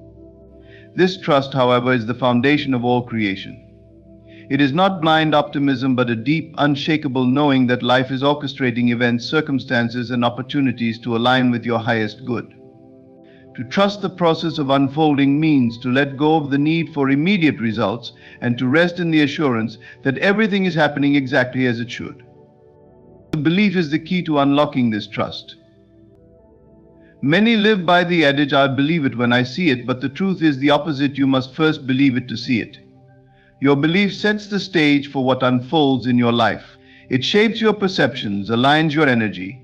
This trust, however, is the foundation of all creation. It is not blind optimism, but a deep, unshakable knowing that life is orchestrating events, circumstances, and opportunities to align with your highest good. To trust the process of unfolding means to let go of the need for immediate results and to rest in the assurance that everything is happening exactly as it should. The belief is the key to unlocking this trust. Many live by the adage, "I'll believe it when I see it," but the truth is the opposite. You must first believe it to see it. Your belief sets the stage for what unfolds in your life. It shapes your perceptions, aligns your energy,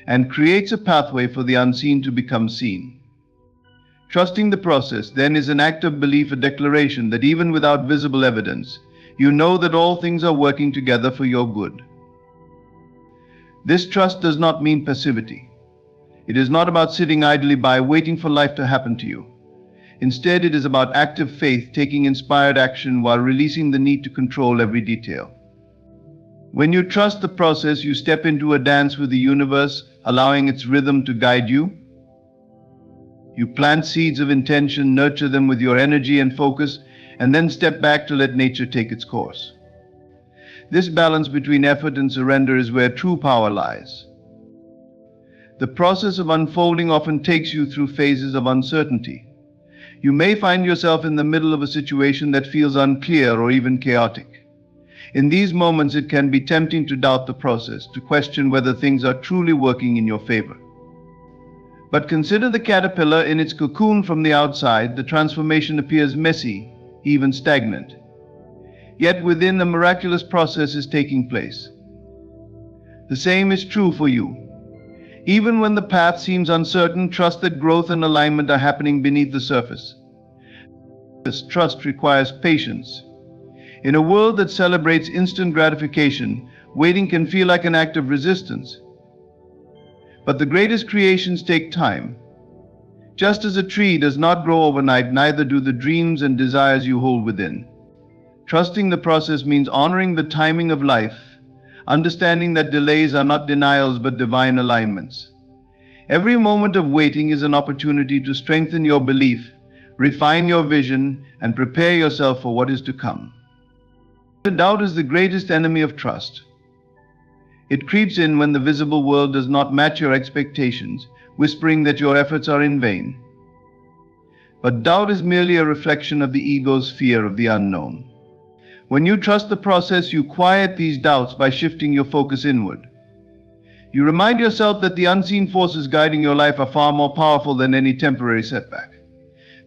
and creates a pathway for the unseen to become seen. Trusting the process, then, is an act of belief, a declaration that even without visible evidence, you know that all things are working together for your good. This trust does not mean passivity. It is not about sitting idly by, waiting for life to happen to you. Instead, it is about active faith, taking inspired action while releasing the need to control every detail. When you trust the process, you step into a dance with the universe, allowing its rhythm to guide you. You plant seeds of intention, nurture them with your energy and focus, and then step back to let nature take its course. This balance between effort and surrender is where true power lies. The process of unfolding often takes you through phases of uncertainty. You may find yourself in the middle of a situation that feels unclear or even chaotic. In these moments, it can be tempting to doubt the process, to question whether things are truly working in your favor. But consider the caterpillar in its cocoon. From the outside, the transformation appears messy, even stagnant. Yet within, the miraculous process is taking place. The same is true for you. Even when the path seems uncertain, trust that growth and alignment are happening beneath the surface. This trust requires patience. In a world that celebrates instant gratification, waiting can feel like an act of resistance. But the greatest creations take time. Just as a tree does not grow overnight, neither do the dreams and desires you hold within. Trusting the process means honoring the timing of life, understanding that delays are not denials but divine alignments. Every moment of waiting is an opportunity to strengthen your belief, refine your vision, and prepare yourself for what is to come. Doubt is the greatest enemy of trust. It creeps in when the visible world does not match your expectations, whispering that your efforts are in vain. But doubt is merely a reflection of the ego's fear of the unknown. When you trust the process, you quiet these doubts by shifting your focus inward. You remind yourself that the unseen forces guiding your life are far more powerful than any temporary setback.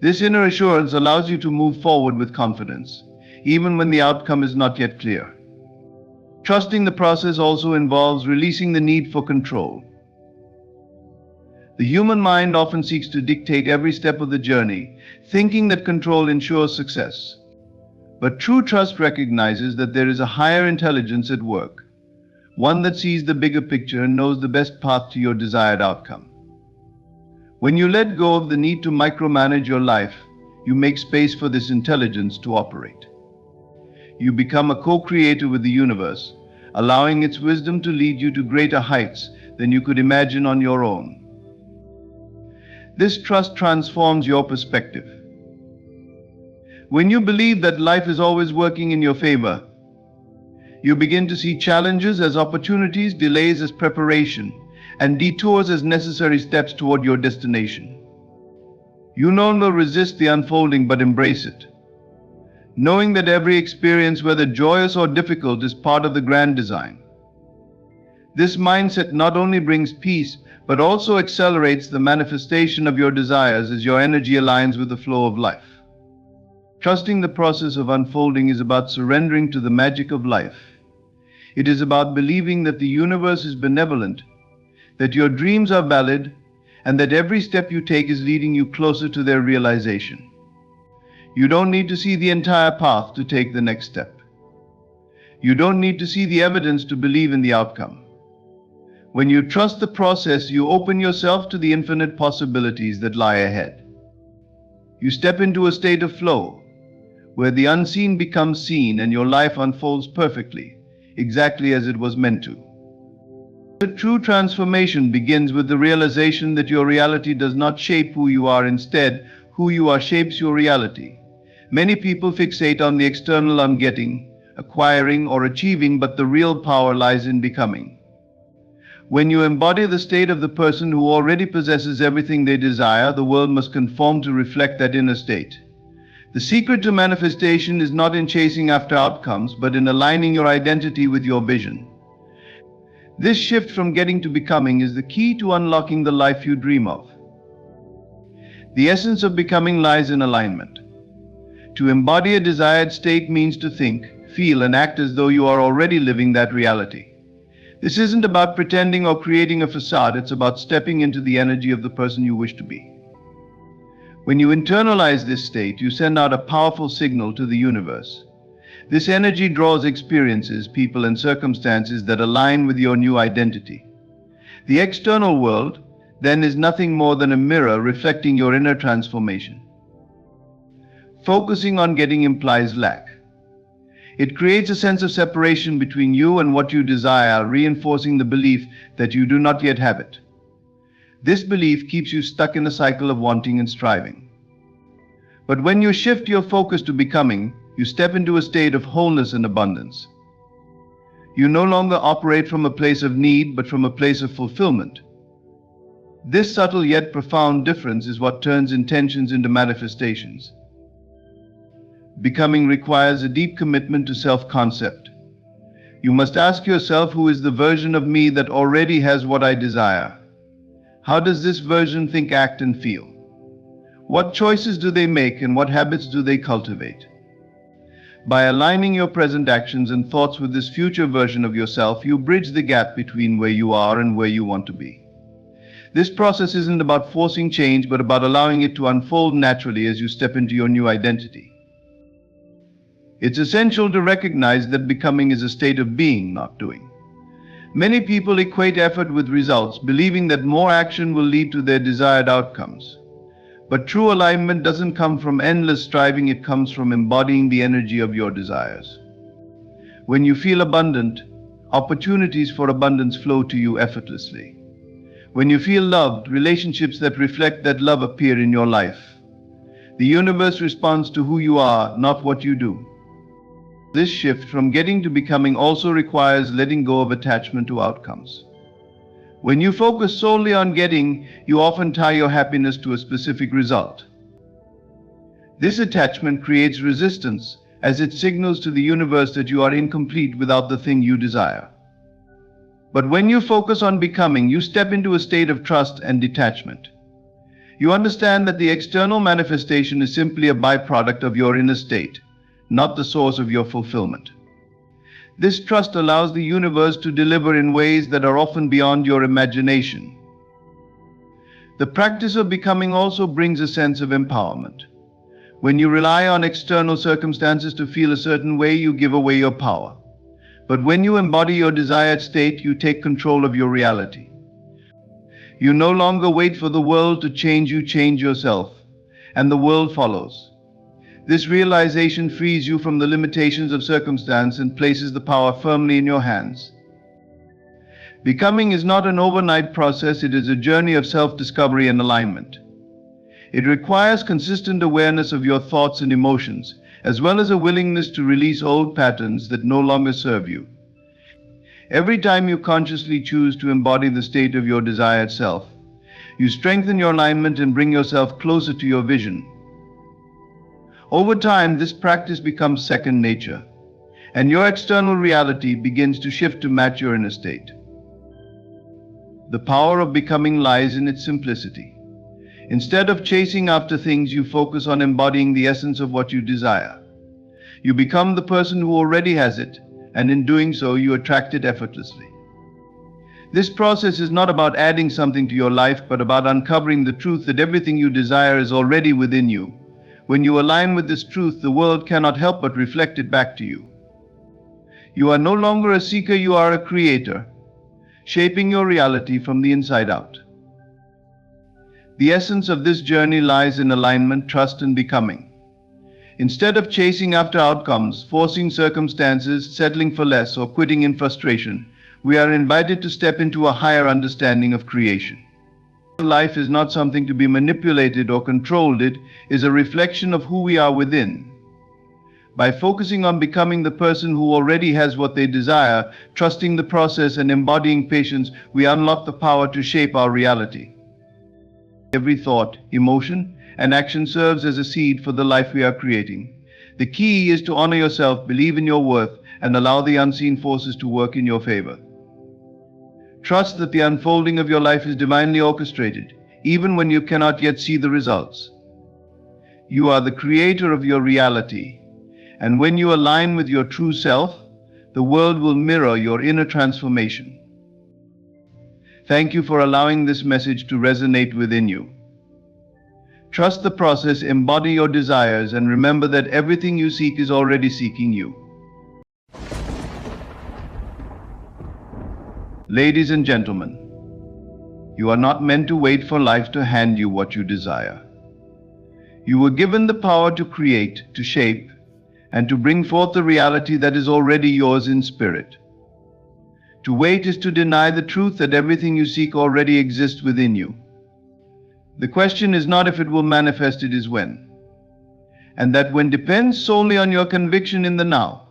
This inner assurance allows you to move forward with confidence, even when the outcome is not yet clear. Trusting the process also involves releasing the need for control. The human mind often seeks to dictate every step of the journey, thinking that control ensures success. But true trust recognizes that there is a higher intelligence at work, one that sees the bigger picture and knows the best path to your desired outcome. When you let go of the need to micromanage your life, you make space for this intelligence to operate. You become a co-creator with the universe, allowing its wisdom to lead you to greater heights than you could imagine on your own. This trust transforms your perspective. When you believe that life is always working in your favor, you begin to see challenges as opportunities, delays as preparation, and detours as necessary steps toward your destination. You no longer resist the unfolding but embrace it, knowing that every experience, whether joyous or difficult, is part of the grand design. This mindset not only brings peace, but also accelerates the manifestation of your desires as your energy aligns with the flow of life. Trusting the process of unfolding is about surrendering to the magic of life. It is about believing that the universe is benevolent, that your dreams are valid, and that every step you take is leading you closer to their realization. You don't need to see the entire path to take the next step. You don't need to see the evidence to believe in the outcome. When you trust the process, you open yourself to the infinite possibilities that lie ahead. You step into a state of flow, where the unseen becomes seen and your life unfolds perfectly, exactly as it was meant to. The true transformation begins with the realization that your reality does not shape who you are. Instead, who you are shapes your reality. Many people fixate on the external on getting, acquiring, or achieving, but the real power lies in becoming. When you embody the state of the person who already possesses everything they desire, the world must conform to reflect that inner state. The secret to manifestation is not in chasing after outcomes, but in aligning your identity with your vision. This shift from getting to becoming is the key to unlocking the life you dream of. The essence of becoming lies in alignment. To embody a desired state means to think, feel, and act as though you are already living that reality. This isn't about pretending or creating a facade, it's about stepping into the energy of the person you wish to be. When you internalize this state, you send out a powerful signal to the universe. This energy draws experiences, people, and circumstances that align with your new identity. The external world, then, is nothing more than a mirror reflecting your inner transformation. Focusing on getting implies lack. It creates a sense of separation between you and what you desire, reinforcing the belief that you do not yet have it. This belief keeps you stuck in a cycle of wanting and striving. But when you shift your focus to becoming, you step into a state of wholeness and abundance. You no longer operate from a place of need, but from a place of fulfillment. This subtle yet profound difference is what turns intentions into manifestations. Becoming requires a deep commitment to self-concept. You must ask yourself, who is the version of me that already has what I desire? How does this version think, act, and feel? What choices do they make, and what habits do they cultivate? By aligning your present actions and thoughts with this future version of yourself, you bridge the gap between where you are and where you want to be. This process isn't about forcing change, but about allowing it to unfold naturally as you step into your new identity. It's essential to recognize that becoming is a state of being, not doing. Many people equate effort with results, believing that more action will lead to their desired outcomes. But true alignment doesn't come from endless striving, it comes from embodying the energy of your desires. When you feel abundant, opportunities for abundance flow to you effortlessly. When you feel loved, relationships that reflect that love appear in your life. The universe responds to who you are, not what you do. This shift from getting to becoming also requires letting go of attachment to outcomes. When you focus solely on getting, you often tie your happiness to a specific result. This attachment creates resistance, as it signals to the universe that you are incomplete without the thing you desire. But when you focus on becoming, you step into a state of trust and detachment. You understand that the external manifestation is simply a byproduct of your inner state, not the source of your fulfillment. This trust allows the universe to deliver in ways that are often beyond your imagination. The practice of becoming also brings a sense of empowerment. When you rely on external circumstances to feel a certain way, you give away your power. But when you embody your desired state, you take control of your reality. You no longer wait for the world to change, you change yourself, and the world follows. This realization frees you from the limitations of circumstance and places the power firmly in your hands. Becoming is not an overnight process, it is a journey of self-discovery and alignment. It requires consistent awareness of your thoughts and emotions, as well as a willingness to release old patterns that no longer serve you. Every time you consciously choose to embody the state of your desired self, you strengthen your alignment and bring yourself closer to your vision. Over time, this practice becomes second nature, and your external reality begins to shift to match your inner state. The power of becoming lies in its simplicity. Instead of chasing after things, you focus on embodying the essence of what you desire. You become the person who already has it, and in doing so, you attract it effortlessly. This process is not about adding something to your life, but about uncovering the truth that everything you desire is already within you. When you align with this truth, the world cannot help but reflect it back to you. You are no longer a seeker, you are a creator, shaping your reality from the inside out. The essence of this journey lies in alignment, trust, and becoming. Instead of chasing after outcomes, forcing circumstances, settling for less, or quitting in frustration, we are invited to step into a higher understanding of creation. Life is not something to be manipulated or controlled, it is a reflection of who we are within. By focusing on becoming the person who already has what they desire, trusting the process and embodying patience, we unlock the power to shape our reality. Every thought, emotion, and action serves as a seed for the life we are creating. The key is to honor yourself, believe in your worth, and allow the unseen forces to work in your favor. Trust that the unfolding of your life is divinely orchestrated, even when you cannot yet see the results. You are the creator of your reality, and when you align with your true self, the world will mirror your inner transformation. Thank you for allowing this message to resonate within you. Trust the process, embody your desires, and remember that everything you seek is already seeking you. Ladies and gentlemen, you are not meant to wait for life to hand you what you desire. You were given the power to create, to shape, and to bring forth the reality that is already yours in spirit. To wait is to deny the truth that everything you seek already exists within you. The question is not if it will manifest, it is when. And that when depends solely on your conviction in the now.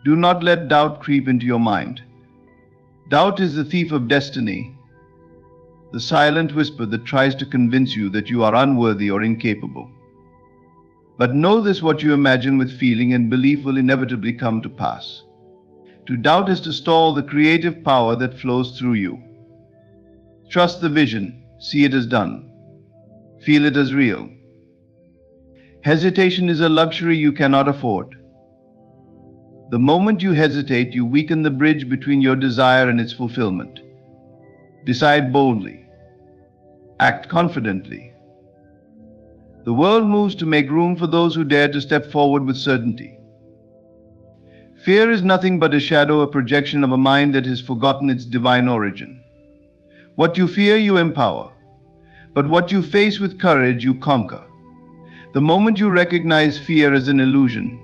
Do not let doubt creep into your mind. Doubt is the thief of destiny, the silent whisper that tries to convince you that you are unworthy or incapable. But know this: what you imagine with feeling and belief will inevitably come to pass. To doubt is to stall the creative power that flows through you. Trust the vision, see it as done, feel it as real. Hesitation is a luxury you cannot afford. The moment you hesitate, you weaken the bridge between your desire and its fulfillment. Decide boldly. Act confidently. The world moves to make room for those who dare to step forward with certainty. Fear is nothing but a shadow, a projection of a mind that has forgotten its divine origin. What you fear, you empower. But what you face with courage, you conquer. The moment you recognize fear as an illusion,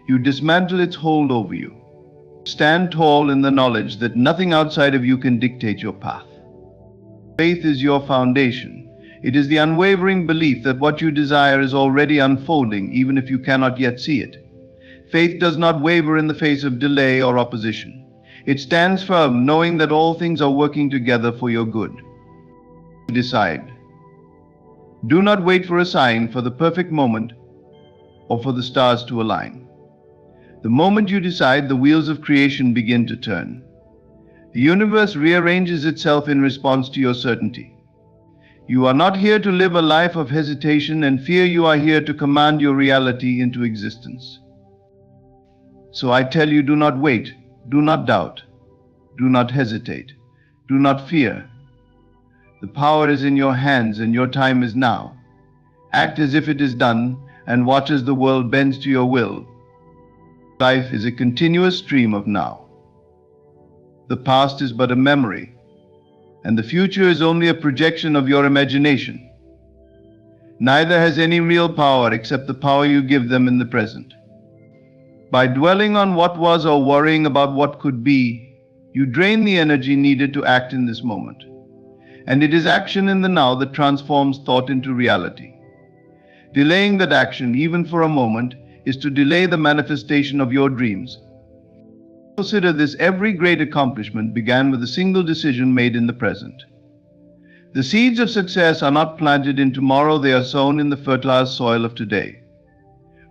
you dismantle its hold over you. Stand tall in the knowledge that nothing outside of you can dictate your path. Faith is your foundation. It is the unwavering belief that what you desire is already unfolding, even if you cannot yet see it. Faith does not waver in the face of delay or opposition. It stands firm, knowing that all things are working together for your good. Decide. Do not wait for a sign, for the perfect moment, or for the stars to align. The moment you decide, the wheels of creation begin to turn. The universe rearranges itself in response to your certainty. You are not here to live a life of hesitation and fear. You are here to command your reality into existence. So I tell you, do not wait, do not doubt, do not hesitate, do not fear. The power is in your hands and your time is now. Act as if it is done and watch as the world bends to your will. Life is a continuous stream of now. The past is but a memory, and the future is only a projection of your imagination. Neither has any real power except the power you give them in the present. By dwelling on what was or worrying about what could be, you drain the energy needed to act in this moment. And it is action in the now that transforms thought into reality. Delaying that action, even for a moment, is to delay the manifestation of your dreams. Consider this: every great accomplishment began with a single decision made in the present. The seeds of success are not planted in tomorrow, they are sown in the fertile soil of today.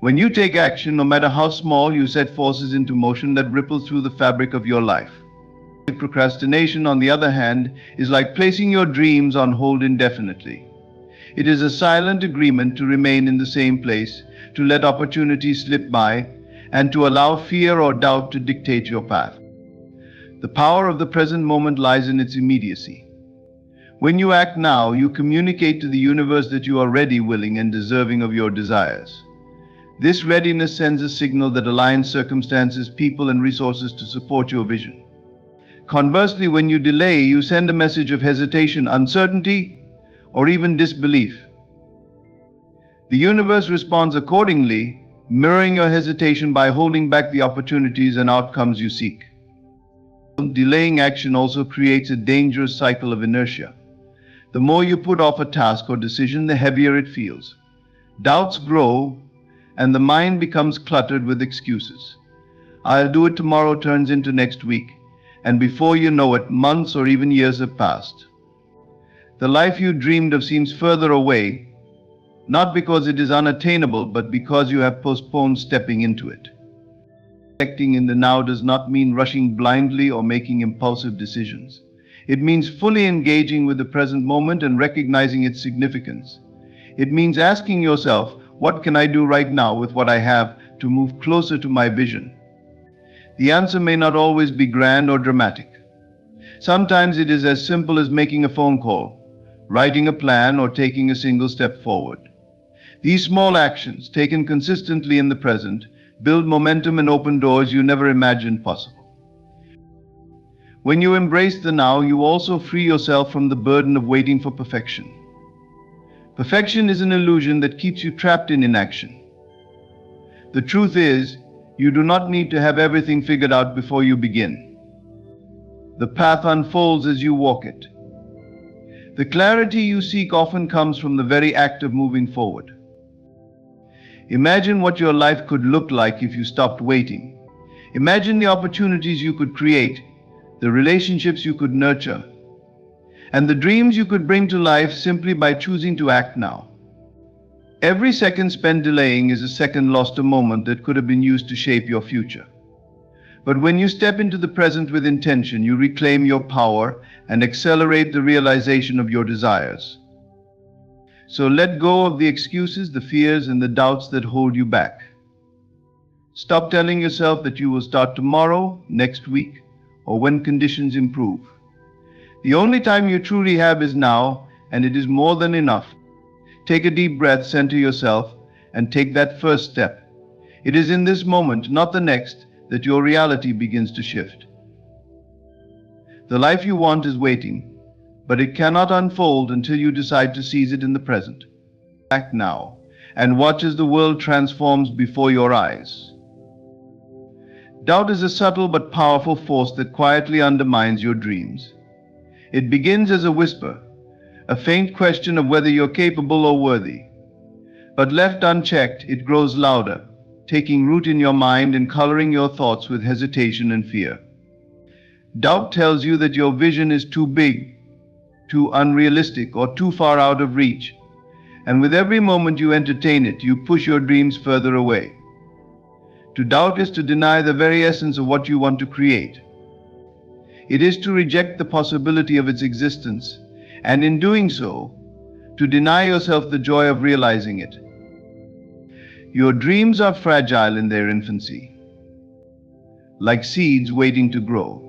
When you take action, no matter how small, you set forces into motion that ripple through the fabric of your life. Procrastination, on the other hand, is like placing your dreams on hold indefinitely. It is a silent agreement to remain in the same place, to let opportunities slip by, and to allow fear or doubt to dictate your path. The power of the present moment lies in its immediacy. When you act now, you communicate to the universe that you are ready, willing, and deserving of your desires. This readiness sends a signal that aligns circumstances, people, and resources to support your vision. Conversely, when you delay, you send a message of hesitation, uncertainty, or even disbelief. The universe responds accordingly, mirroring your hesitation by holding back the opportunities and outcomes you seek. Delaying action also creates a dangerous cycle of inertia. The more you put off a task or decision, the heavier it feels. Doubts grow, and the mind becomes cluttered with excuses. I'll do it tomorrow turns into next week, and before you know it, months or even years have passed. The life you dreamed of seems further away, not because it is unattainable, but because you have postponed stepping into it. Acting in the now does not mean rushing blindly or making impulsive decisions. It means fully engaging with the present moment and recognizing its significance. It means asking yourself, what can I do right now with what I have to move closer to my vision? The answer may not always be grand or dramatic. Sometimes it is as simple as making a phone call, writing a plan, or taking a single step forward. These small actions, taken consistently in the present, build momentum and open doors you never imagined possible. When you embrace the now, you also free yourself from the burden of waiting for perfection. Perfection is an illusion that keeps you trapped in inaction. The truth is, you do not need to have everything figured out before you begin. The path unfolds as you walk it. The clarity you seek often comes from the very act of moving forward. Imagine what your life could look like if you stopped waiting. Imagine the opportunities you could create, the relationships you could nurture, and the dreams you could bring to life simply by choosing to act now. Every second spent delaying is a second lost, a moment that could have been used to shape your future. But when you step into the present with intention, you reclaim your power and accelerate the realization of your desires. So let go of the excuses, the fears, and the doubts that hold you back. Stop telling yourself that you will start tomorrow, next week, or when conditions improve. The only time you truly have is now, and it is more than enough. Take a deep breath, center yourself, and take that first step. It is in this moment, not the next, that your reality begins to shift. The life you want is waiting, but it cannot unfold until you decide to seize it in the present. Act now, and watch as the world transforms before your eyes. Doubt is a subtle but powerful force that quietly undermines your dreams. It begins as a whisper, a faint question of whether you're capable or worthy. But left unchecked, it grows louder, taking root in your mind and coloring your thoughts with hesitation and fear. Doubt tells you that your vision is too big, too unrealistic, or too far out of reach. And with every moment you entertain it, you push your dreams further away. To doubt is to deny the very essence of what you want to create. It is to reject the possibility of its existence, and in doing so, to deny yourself the joy of realizing it. Your dreams are fragile in their infancy, like seeds waiting to grow.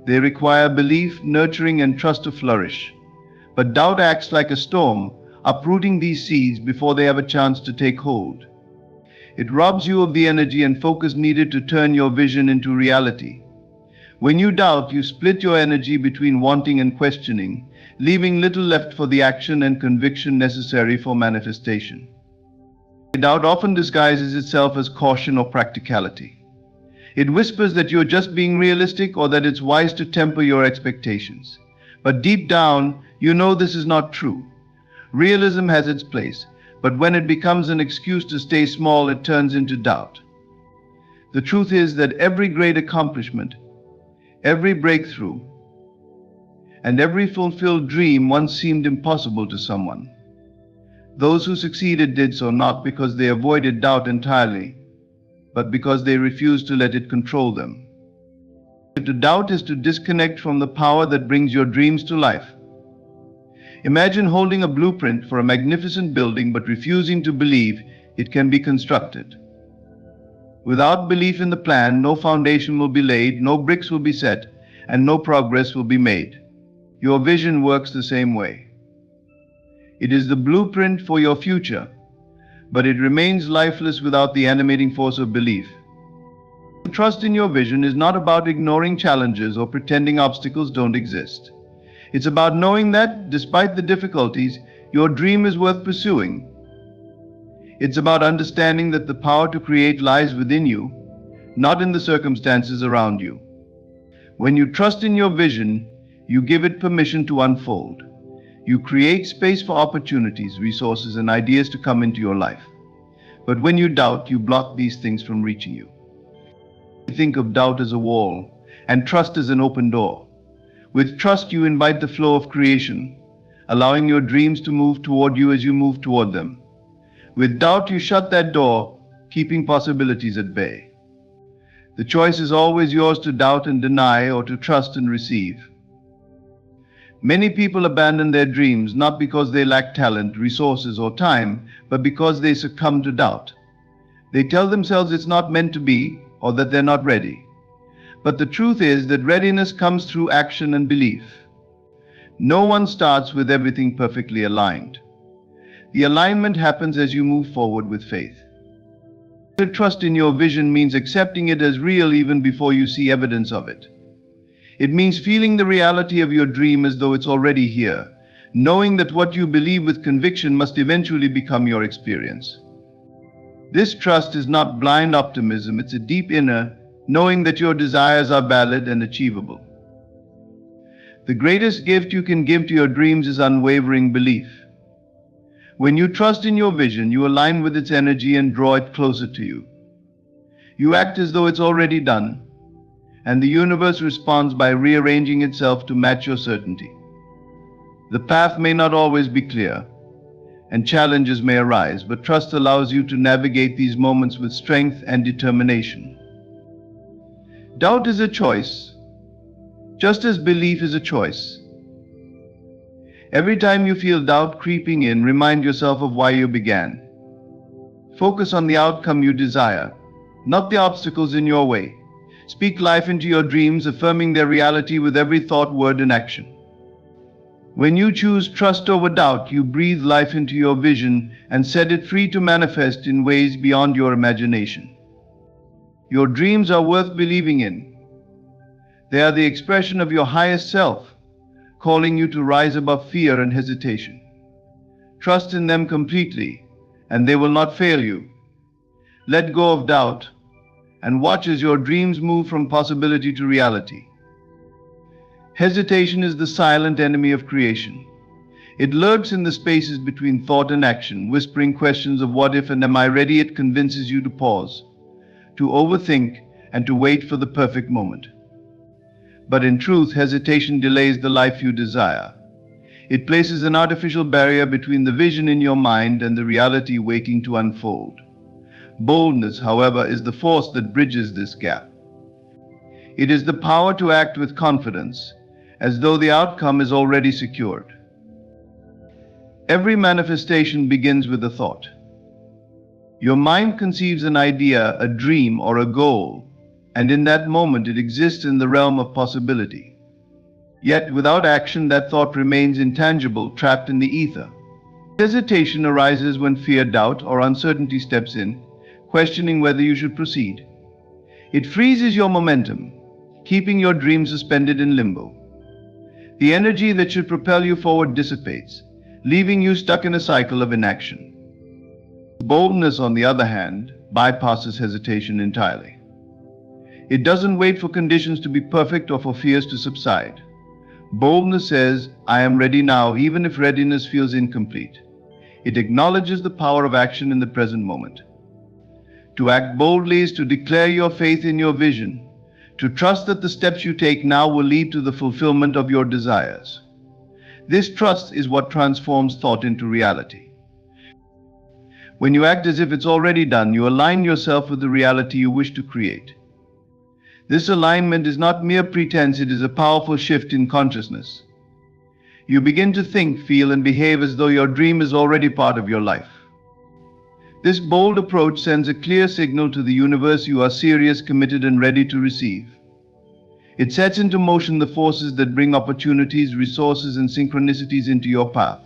They require belief, nurturing, and trust to flourish. But doubt acts like a storm, uprooting these seeds before they have a chance to take hold. It robs you of the energy and focus needed to turn your vision into reality. When you doubt, you split your energy between wanting and questioning, leaving little left for the action and conviction necessary for manifestation. Doubt often disguises itself as caution or practicality. It whispers that you're just being realistic or that it's wise to temper your expectations. But deep down, you know this is not true. Realism has its place, but when it becomes an excuse to stay small, it turns into doubt. The truth is that every great accomplishment, every breakthrough, and every fulfilled dream once seemed impossible to someone. Those who succeeded did so not because they avoided doubt entirely, but because they refused to let it control them. To doubt is to disconnect from the power that brings your dreams to life. Imagine holding a blueprint for a magnificent building but refusing to believe it can be constructed. Without belief in the plan, no foundation will be laid, no bricks will be set, and no progress will be made. Your vision works the same way. It is the blueprint for your future, but it remains lifeless without the animating force of belief. Trust in your vision is not about ignoring challenges or pretending obstacles don't exist. It's about knowing that, despite the difficulties, your dream is worth pursuing. It's about understanding that the power to create lies within you, not in the circumstances around you. When you trust in your vision, you give it permission to unfold. You create space for opportunities, resources, and ideas to come into your life. But when you doubt, you block these things from reaching you. Think of doubt as a wall, and trust as an open door. With trust, you invite the flow of creation, allowing your dreams to move toward you as you move toward them. With doubt, you shut that door, keeping possibilities at bay. The choice is always yours to doubt and deny, or to trust and receive. Many people abandon their dreams not because they lack talent, resources, or time, but because they succumb to doubt. They tell themselves it's not meant to be, or that they're not ready. But the truth is that readiness comes through action and belief. No one starts with everything perfectly aligned. The alignment happens as you move forward with faith. To trust in your vision means accepting it as real even before you see evidence of it. It means feeling the reality of your dream as though it's already here, knowing that what you believe with conviction must eventually become your experience. This trust is not blind optimism, it's a deep inner knowing that your desires are valid and achievable. The greatest gift you can give to your dreams is unwavering belief. When you trust in your vision, you align with its energy and draw it closer to you. You act as though it's already done, and the universe responds by rearranging itself to match your certainty. The path may not always be clear, and challenges may arise, but trust allows you to navigate these moments with strength and determination. Doubt is a choice, just as belief is a choice. Every time you feel doubt creeping in, remind yourself of why you began. Focus on the outcome you desire, not the obstacles in your way. Speak life into your dreams, affirming their reality with every thought, word, and action. When you choose trust over doubt, you breathe life into your vision and set it free to manifest in ways beyond your imagination. Your dreams are worth believing in. They are the expression of your highest self, calling you to rise above fear and hesitation. Trust in them completely, and they will not fail you. Let go of doubt, and watch as your dreams move from possibility to reality. Hesitation is the silent enemy of creation. It lurks in the spaces between thought and action, whispering questions of what if and am I ready. It convinces you to pause, to overthink, and to wait for the perfect moment. But in truth, hesitation delays the life you desire. It places an artificial barrier between the vision in your mind and the reality waiting to unfold. Boldness, however, is the force that bridges this gap. It is the power to act with confidence, as though the outcome is already secured. Every manifestation begins with a thought. Your mind conceives an idea, a dream, or a goal, and in that moment it exists in the realm of possibility. Yet without action, that thought remains intangible, trapped in the ether. Hesitation arises when fear, doubt, or uncertainty steps in, questioning whether you should proceed. It freezes your momentum, keeping your dream suspended in limbo. The energy that should propel you forward dissipates, leaving you stuck in a cycle of inaction. Boldness, on the other hand, bypasses hesitation entirely. It doesn't wait for conditions to be perfect or for fears to subside. Boldness says, I am ready now, even if readiness feels incomplete. It acknowledges the power of action in the present moment. To act boldly is to declare your faith in your vision, to trust that the steps you take now will lead to the fulfillment of your desires. This trust is what transforms thought into reality. When you act as if it's already done, you align yourself with the reality you wish to create. This alignment is not mere pretense, it is a powerful shift in consciousness. You begin to think, feel, and behave as though your dream is already part of your life. This bold approach sends a clear signal to the universe you are serious, committed, and ready to receive. It sets into motion the forces that bring opportunities, resources, and synchronicities into your path.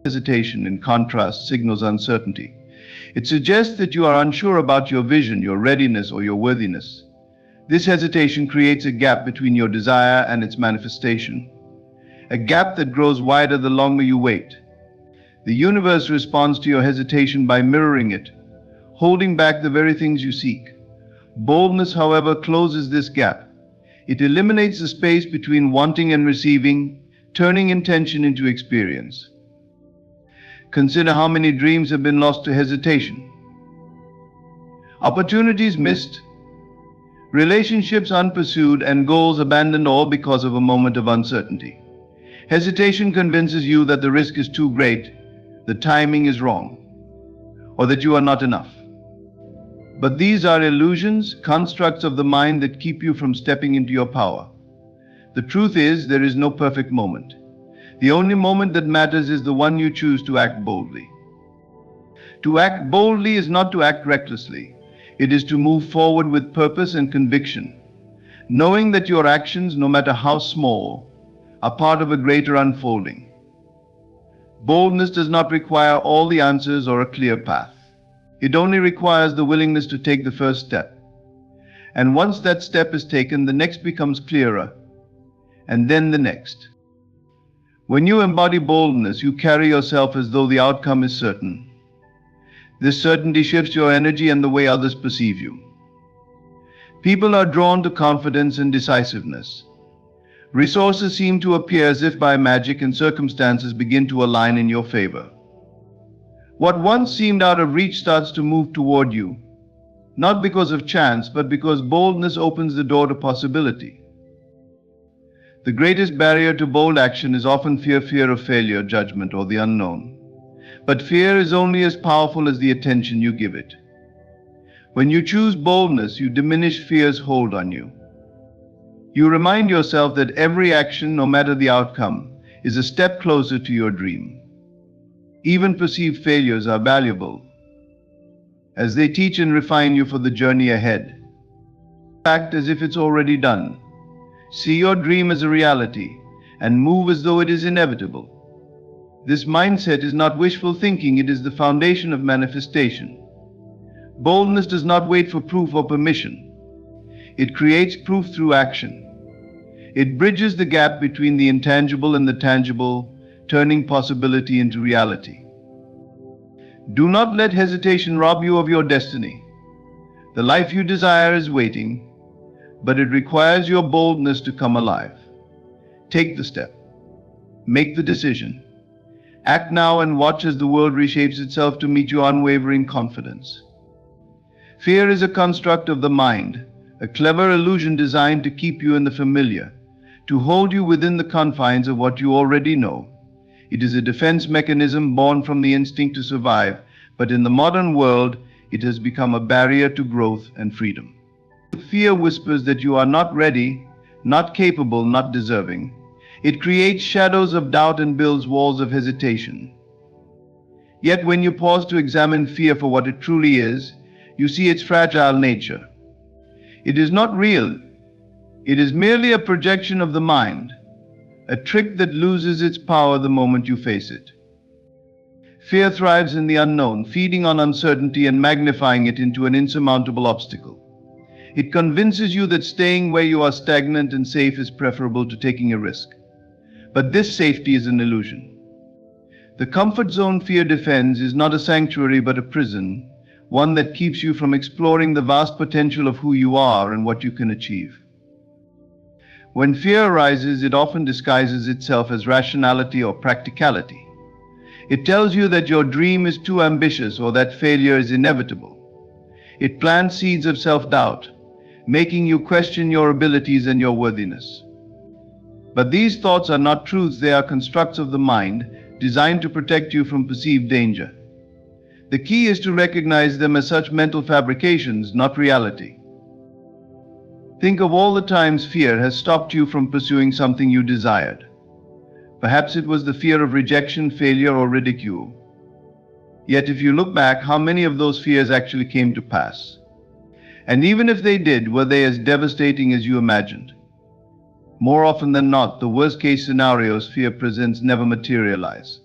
Hesitation, in contrast, signals uncertainty. It suggests that you are unsure about your vision, your readiness, or your worthiness. This hesitation creates a gap between your desire and its manifestation, a gap that grows wider the longer you wait. The universe responds to your hesitation by mirroring it, holding back the very things you seek. Boldness, however, closes this gap. It eliminates the space between wanting and receiving, turning intention into experience. Consider how many dreams have been lost to hesitation. Opportunities missed, relationships unpursued, and goals abandoned, all because of a moment of uncertainty. Hesitation convinces you that the risk is too great, the timing is wrong, or that you are not enough. But these are illusions, constructs of the mind that keep you from stepping into your power. The truth is, there is no perfect moment. The only moment that matters is the one you choose to act boldly. To act boldly is not to act recklessly. It is to move forward with purpose and conviction, knowing that your actions, no matter how small, are part of a greater unfolding. Boldness does not require all the answers or a clear path. It only requires the willingness to take the first step. And once that step is taken, the next becomes clearer, and then the next. When you embody boldness, you carry yourself as though the outcome is certain. This certainty shifts your energy and the way others perceive you. People are drawn to confidence and decisiveness. Resources seem to appear as if by magic, and circumstances begin to align in your favor. What once seemed out of reach starts to move toward you, not because of chance, but because boldness opens the door to possibility. The greatest barrier to bold action is often fear of failure, judgment, or the unknown. But fear is only as powerful as the attention you give it. When you choose boldness, you diminish fear's hold on you. You remind yourself that every action, no matter the outcome, is a step closer to your dream. Even perceived failures are valuable, as they teach and refine you for the journey ahead. Act as if it's already done. See your dream as a reality, and move as though it is inevitable. This mindset is not wishful thinking, it is the foundation of manifestation. Boldness does not wait for proof or permission. It creates proof through action. It bridges the gap between the intangible and the tangible, turning possibility into reality. Do not let hesitation rob you of your destiny. The life you desire is waiting, but it requires your boldness to come alive. Take the step. Make the decision. Act now and watch as the world reshapes itself to meet your unwavering confidence. Fear is a construct of the mind, a clever illusion designed to keep you in the familiar, to hold you within the confines of what you already know. It is a defense mechanism born from the instinct to survive, but in the modern world, it has become a barrier to growth and freedom. Fear whispers that you are not ready, not capable, not deserving. It creates shadows of doubt and builds walls of hesitation. Yet when you pause to examine fear for what it truly is, you see its fragile nature. It is not real. It is merely a projection of the mind, a trick that loses its power the moment you face it. Fear thrives in the unknown, feeding on uncertainty and magnifying it into an insurmountable obstacle. It convinces you that staying where you are stagnant and safe is preferable to taking a risk. But this safety is an illusion. The comfort zone fear defends is not a sanctuary but a prison, one that keeps you from exploring the vast potential of who you are and what you can achieve. When fear arises, it often disguises itself as rationality or practicality. It tells you that your dream is too ambitious or that failure is inevitable. It plants seeds of self-doubt, making you question your abilities and your worthiness. But these thoughts are not truths, they are constructs of the mind designed to protect you from perceived danger. The key is to recognize them as such mental fabrications, not reality. Think of all the times fear has stopped you from pursuing something you desired. Perhaps it was the fear of rejection, failure, or ridicule. Yet if you look back, how many of those fears actually came to pass? And even if they did, were they as devastating as you imagined? More often than not, the worst-case scenarios fear presents never materialize.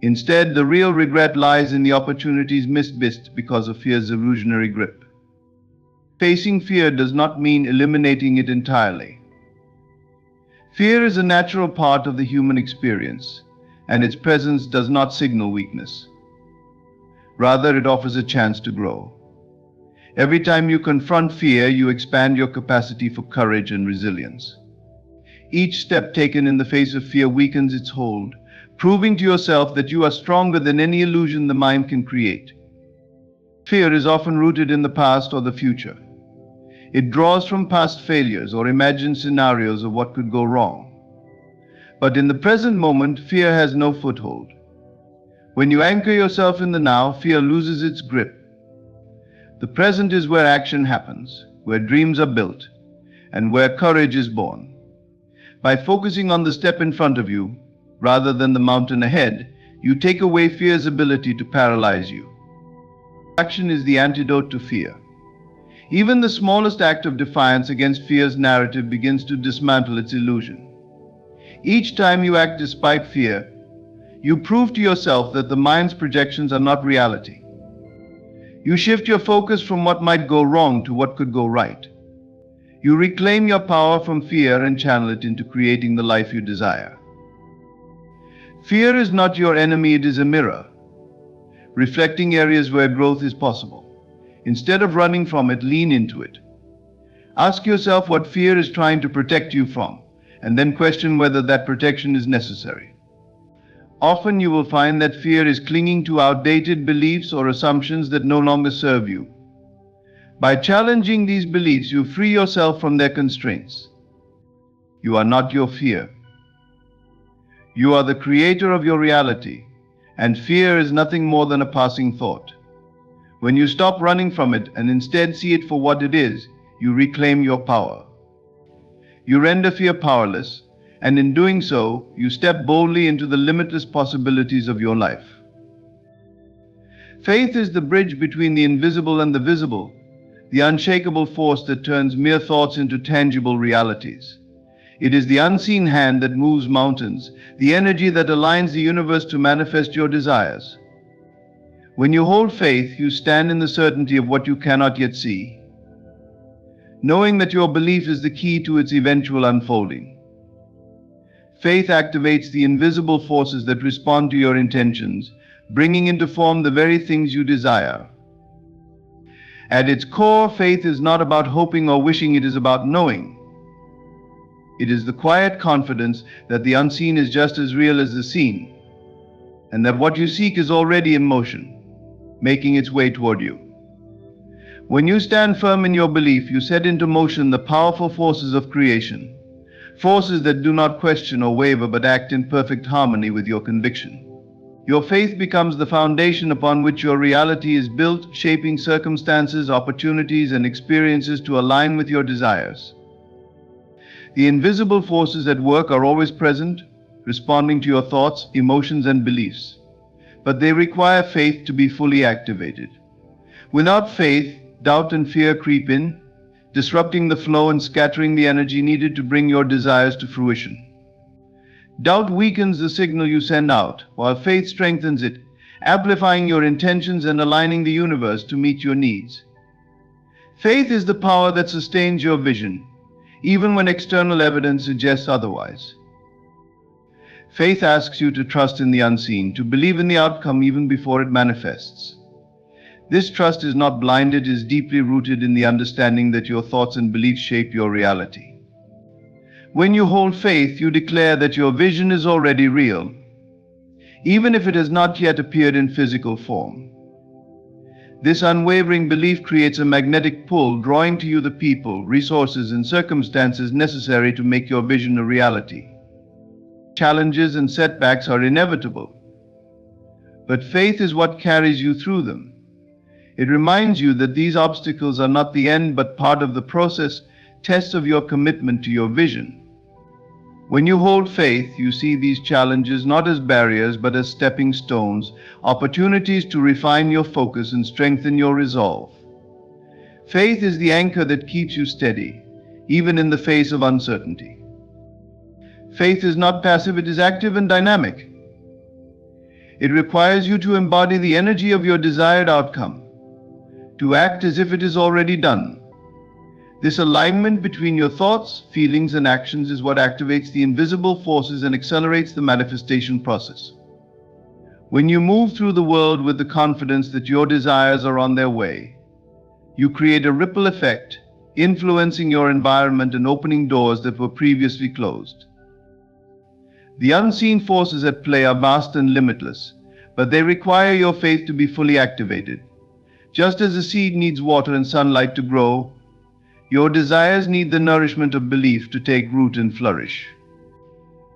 Instead, the real regret lies in the opportunities missed because of fear's illusionary grip. Facing fear does not mean eliminating it entirely. Fear is a natural part of the human experience, and its presence does not signal weakness. Rather, it offers a chance to grow. Every time you confront fear, you expand your capacity for courage and resilience. Each step taken in the face of fear weakens its hold, proving to yourself that you are stronger than any illusion the mind can create. Fear is often rooted in the past or the future. It draws from past failures or imagined scenarios of what could go wrong. But in the present moment, fear has no foothold. When you anchor yourself in the now, fear loses its grip. The present is where action happens, where dreams are built, and where courage is born. By focusing on the step in front of you, rather than the mountain ahead, you take away fear's ability to paralyze you. Action is the antidote to fear. Even the smallest act of defiance against fear's narrative begins to dismantle its illusion. Each time you act despite fear, you prove to yourself that the mind's projections are not reality. You shift your focus from what might go wrong to what could go right. You reclaim your power from fear and channel it into creating the life you desire. Fear is not your enemy, it is a mirror, reflecting areas where growth is possible. Instead of running from it, lean into it. Ask yourself what fear is trying to protect you from, and then question whether that protection is necessary. Often you will find that fear is clinging to outdated beliefs or assumptions that no longer serve you. By challenging these beliefs, you free yourself from their constraints. You are not your fear. You are the creator of your reality, and fear is nothing more than a passing thought. When you stop running from it and instead see it for what it is, you reclaim your power. You render fear powerless, and in doing so, you step boldly into the limitless possibilities of your life. Faith is the bridge between the invisible and the visible, the unshakable force that turns mere thoughts into tangible realities. It is the unseen hand that moves mountains, the energy that aligns the universe to manifest your desires. When you hold faith, you stand in the certainty of what you cannot yet see, knowing that your belief is the key to its eventual unfolding. Faith activates the invisible forces that respond to your intentions, bringing into form the very things you desire. At its core, faith is not about hoping or wishing, it is about knowing. It is the quiet confidence that the unseen is just as real as the seen, and that what you seek is already in motion, making its way toward you. When you stand firm in your belief, you set into motion the powerful forces of creation, forces that do not question or waver but act in perfect harmony with your conviction. Your faith becomes the foundation upon which your reality is built, shaping circumstances, opportunities, and experiences to align with your desires. The invisible forces at work are always present, responding to your thoughts, emotions, and beliefs. But they require faith to be fully activated. Without faith, doubt and fear creep in, disrupting the flow and scattering the energy needed to bring your desires to fruition. Doubt weakens the signal you send out, while faith strengthens it, amplifying your intentions and aligning the universe to meet your needs. Faith is the power that sustains your vision, even when external evidence suggests otherwise. Faith asks you to trust in the unseen, to believe in the outcome even before it manifests. This trust is not blind, it is deeply rooted in the understanding that your thoughts and beliefs shape your reality. When you hold faith, you declare that your vision is already real, even if it has not yet appeared in physical form. This unwavering belief creates a magnetic pull, drawing to you the people, resources, and circumstances necessary to make your vision a reality. Challenges and setbacks are inevitable, but faith is what carries you through them. It reminds you that these obstacles are not the end but part of the process, tests of your commitment to your vision. When you hold faith, you see these challenges not as barriers but as stepping stones, opportunities to refine your focus and strengthen your resolve. Faith is the anchor that keeps you steady, even in the face of uncertainty. Faith is not passive, it is active and dynamic. It requires you to embody the energy of your desired outcome, to act as if it is already done. This alignment between your thoughts, feelings, and actions is what activates the invisible forces and accelerates the manifestation process. When you move through the world with the confidence that your desires are on their way, you create a ripple effect, influencing your environment and opening doors that were previously closed. The unseen forces at play are vast and limitless, but they require your faith to be fully activated. Just as a seed needs water and sunlight to grow, your desires need the nourishment of belief to take root and flourish.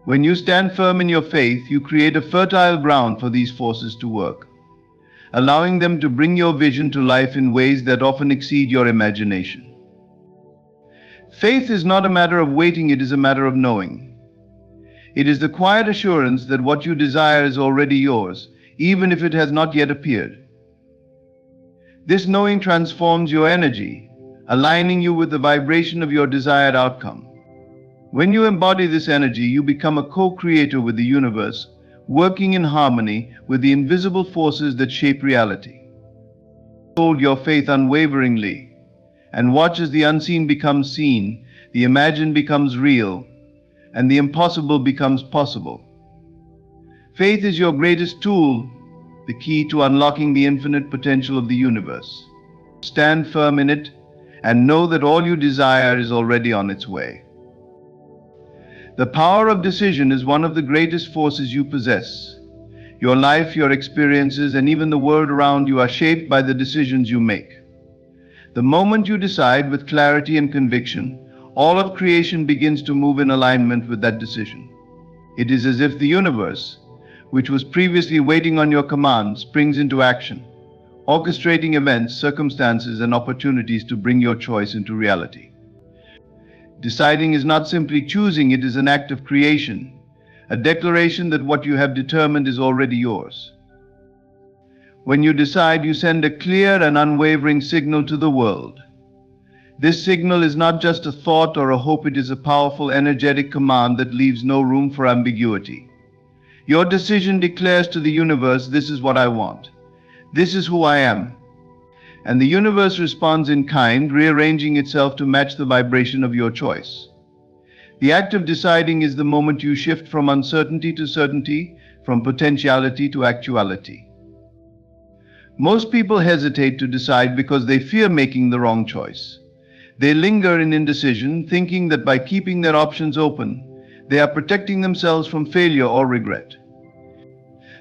When you stand firm in your faith, you create a fertile ground for these forces to work, allowing them to bring your vision to life in ways that often exceed your imagination. Faith is not a matter of waiting, it is a matter of knowing. It is the quiet assurance that what you desire is already yours, even if it has not yet appeared. This knowing transforms your energy, aligning you with the vibration of your desired outcome. When you embody this energy, you become a co-creator with the universe, working in harmony with the invisible forces that shape reality. Hold your faith unwaveringly, and watch as the unseen becomes seen, the imagined becomes real, and the impossible becomes possible. Faith is your greatest tool, the key to unlocking the infinite potential of the universe. Stand firm in it, and know that all you desire is already on its way. The power of decision is one of the greatest forces you possess. Your life, your experiences, and even the world around you are shaped by the decisions you make. The moment you decide with clarity and conviction, all of creation begins to move in alignment with that decision. It is as if the universe, which was previously waiting on your command, springs into action, orchestrating events, circumstances, and opportunities to bring your choice into reality. Deciding is not simply choosing, it is an act of creation, a declaration that what you have determined is already yours. When you decide, you send a clear and unwavering signal to the world. This signal is not just a thought or a hope, it is a powerful, energetic command that leaves no room for ambiguity. Your decision declares to the universe, "This is what I want. This is who I am." And the universe responds in kind, rearranging itself to match the vibration of your choice. The act of deciding is the moment you shift from uncertainty to certainty, from potentiality to actuality. Most people hesitate to decide because they fear making the wrong choice. They linger in indecision, thinking that by keeping their options open, they are protecting themselves from failure or regret.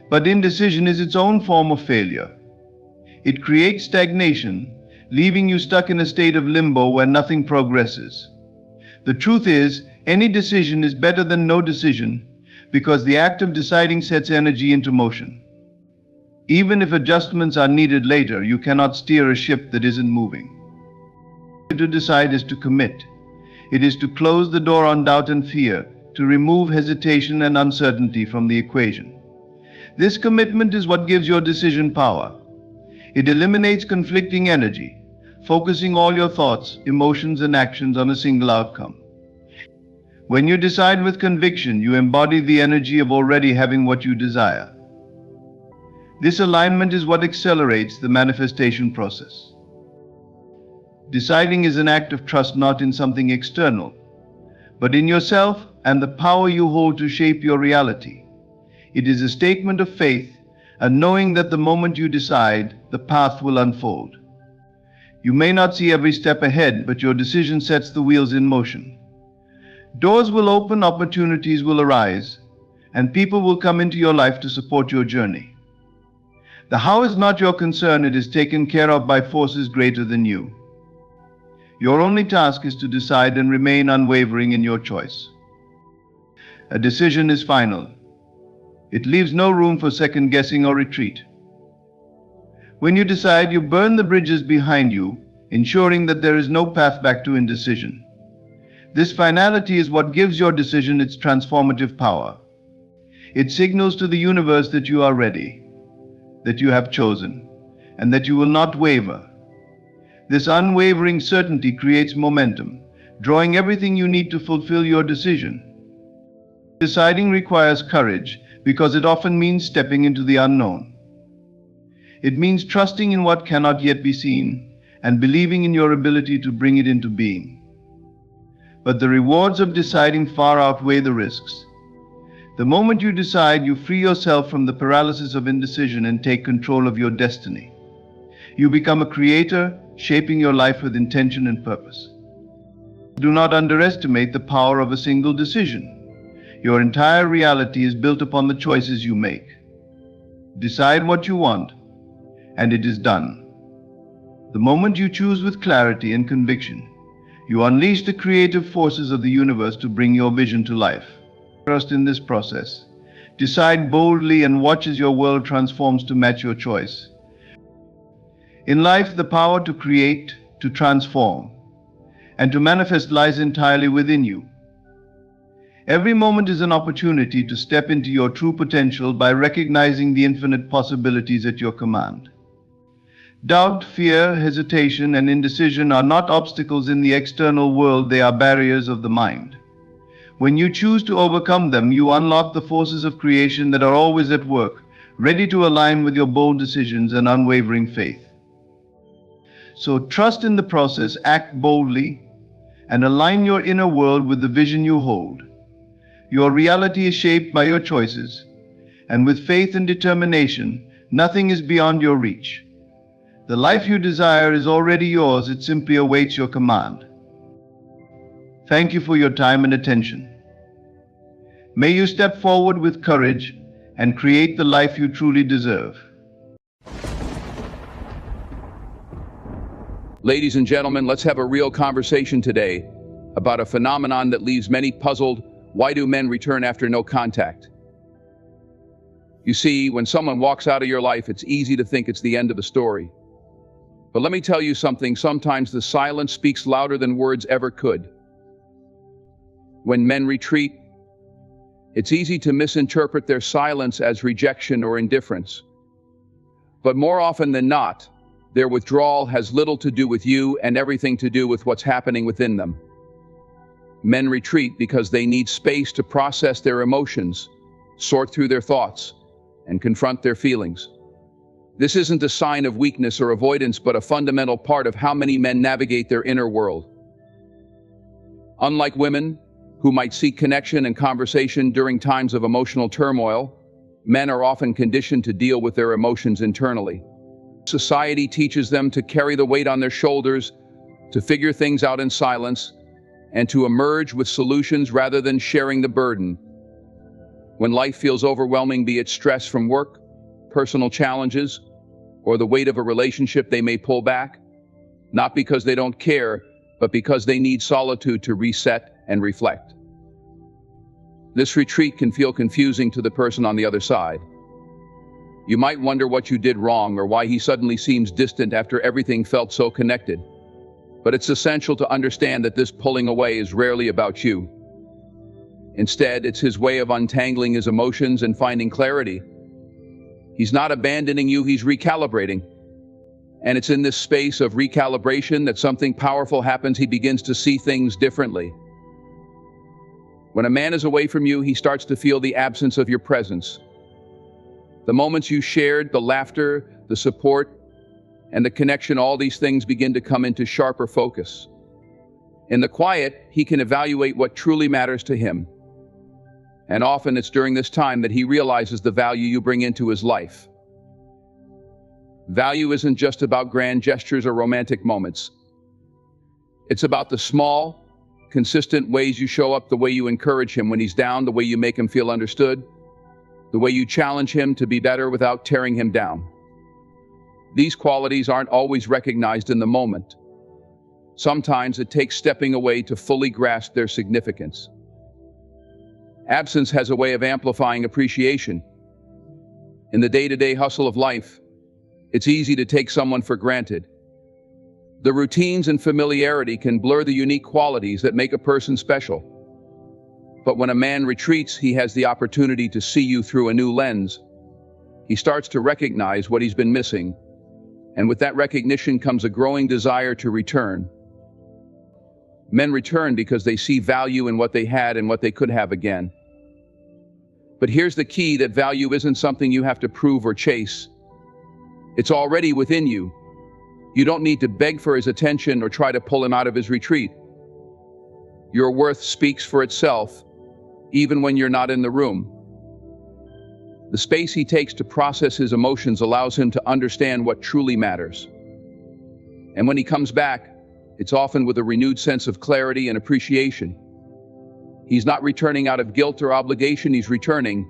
But indecision is its own form of failure. It creates stagnation, leaving you stuck in a state of limbo where nothing progresses. The truth is, any decision is better than no decision, because the act of deciding sets energy into motion. Even if adjustments are needed later, you cannot steer a ship that isn't moving. To decide is to commit. It is to close the door on doubt and fear, to remove hesitation and uncertainty from the equation. This commitment is what gives your decision power. It eliminates conflicting energy, focusing all your thoughts, emotions, and actions on a single outcome. When you decide with conviction, you embody the energy of already having what you desire. This alignment is what accelerates the manifestation process. Deciding is an act of trust, not in something external, but in yourself and the power you hold to shape your reality. It is a statement of faith, a knowing that the moment you decide, the path will unfold. You may not see every step ahead, but your decision sets the wheels in motion. Doors will open, opportunities will arise, and people will come into your life to support your journey. The how is not your concern, it is taken care of by forces greater than you. Your only task is to decide and remain unwavering in your choice. A decision is final. It leaves no room for second guessing or retreat. When you decide, you burn the bridges behind you, ensuring that there is no path back to indecision. This finality is what gives your decision its transformative power. It signals to the universe that you are ready, that you have chosen, and that you will not waver. This unwavering certainty creates momentum, drawing everything you need to fulfill your decision. Deciding requires courage because it often means stepping into the unknown. It means trusting in what cannot yet be seen and believing in your ability to bring it into being. But the rewards of deciding far outweigh the risks. The moment you decide, you free yourself from the paralysis of indecision and take control of your destiny. You become a creator, shaping your life with intention and purpose. Do not underestimate the power of a single decision. Your entire reality is built upon the choices you make. Decide what you want, and it is done. The moment you choose with clarity and conviction, you unleash the creative forces of the universe to bring your vision to life. Trust in this process. Decide boldly and watch as your world transforms to match your choice. In life, the power to create, to transform, and to manifest lies entirely within you. Every moment is an opportunity to step into your true potential by recognizing the infinite possibilities at your command. Doubt, fear, hesitation, and indecision are not obstacles in the external world, they are barriers of the mind. When you choose to overcome them, you unlock the forces of creation that are always at work, ready to align with your bold decisions and unwavering faith. So trust in the process, act boldly, and align your inner world with the vision you hold. Your reality is shaped by your choices, and with faith and determination, nothing is beyond your reach. The life you desire is already yours, it simply awaits your command. Thank you for your time and attention. May you step forward with courage and create the life you truly deserve. Ladies and gentlemen, let's have a real conversation today about a phenomenon that leaves many puzzled. Why do men return after no contact? You see, when someone walks out of your life, it's easy to think it's the end of the story. But let me tell you something, sometimes the silence speaks louder than words ever could. When men retreat, it's easy to misinterpret their silence as rejection or indifference. But more often than not, Their withdrawal has little to do with you and everything to do with what's happening within them. Men retreat because they need space to process their emotions, sort through their thoughts, and confront their feelings. This isn't a sign of weakness or avoidance, but a fundamental part of how many men navigate their inner world. Unlike women, who might seek connection and conversation during times of emotional turmoil, men are often conditioned to deal with their emotions internally. Society teaches them to carry the weight on their shoulders, to figure things out in silence, and to emerge with solutions rather than sharing the burden. When life feels overwhelming, be it stress from work, personal challenges, or the weight of a relationship, they may pull back, not because they don't care, but because they need solitude to reset and reflect. This retreat can feel confusing to the person on the other side. You might wonder what you did wrong or why he suddenly seems distant after everything felt so connected. But it's essential to understand that this pulling away is rarely about you. Instead, it's his way of untangling his emotions and finding clarity. He's not abandoning you, he's recalibrating. And it's in this space of recalibration that something powerful happens. He begins to see things differently. When a man is away from you, he starts to feel the absence of your presence. The moments you shared, the laughter, the support, and the connection, all these things begin to come into sharper focus. In the quiet, he can evaluate what truly matters to him. And often it's during this time that he realizes the value you bring into his life. Value isn't just about grand gestures or romantic moments. It's about the small, consistent ways you show up, the way you encourage him when he's down, the way you make him feel understood, the way you challenge him to be better without tearing him down. These qualities aren't always recognized in the moment. Sometimes it takes stepping away to fully grasp their significance. Absence has a way of amplifying appreciation. In the day-to-day hustle of life, it's easy to take someone for granted. The routines and familiarity can blur the unique qualities that make a person special. But when a man retreats, he has the opportunity to see you through a new lens. He starts to recognize what he's been missing, and with that recognition comes a growing desire to return. Men return because they see value in what they had and what they could have again. But here's the key, that value isn't something you have to prove or chase. It's already within you. You don't need to beg for his attention or try to pull him out of his retreat. Your worth speaks for itself, even when you're not in the room. The space he takes to process his emotions allows him to understand what truly matters. And when he comes back, it's often with a renewed sense of clarity and appreciation. He's not returning out of guilt or obligation, he's returning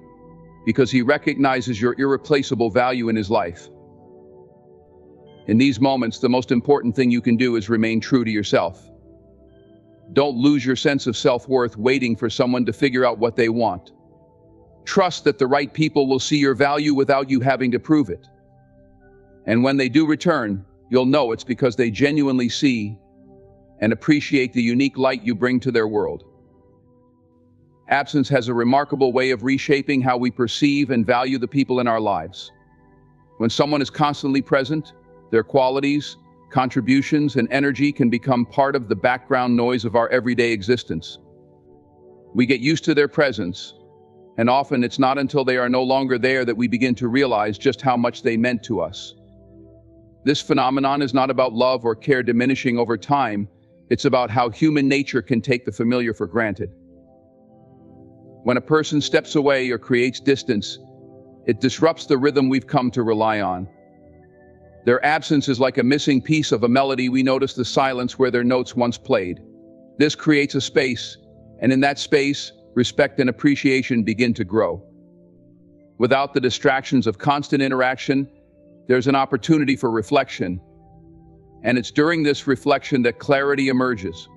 because he recognizes your irreplaceable value in his life. In these moments, the most important thing you can do is remain true to yourself. Don't lose your sense of self-worth waiting for someone to figure out what they want. Trust that the right people will see your value without you having to prove it. And when they do return, you'll know it's because they genuinely see and appreciate the unique light you bring to their world. Absence has a remarkable way of reshaping how we perceive and value the people in our lives. When someone is constantly present, their qualities, contributions, and energy can become part of the background noise of our everyday existence. We get used to their presence, and often it's not until they are no longer there that we begin to realize just how much they meant to us. This phenomenon is not about love or care diminishing over time. It's about how human nature can take the familiar for granted. When a person steps away or creates distance, it disrupts the rhythm we've come to rely on. Their absence is like a missing piece of a melody. We notice the silence where their notes once played. This creates a space, and in that space, respect and appreciation begin to grow. Without the distractions of constant interaction, there's an opportunity for reflection, and it's during this reflection that clarity emerges.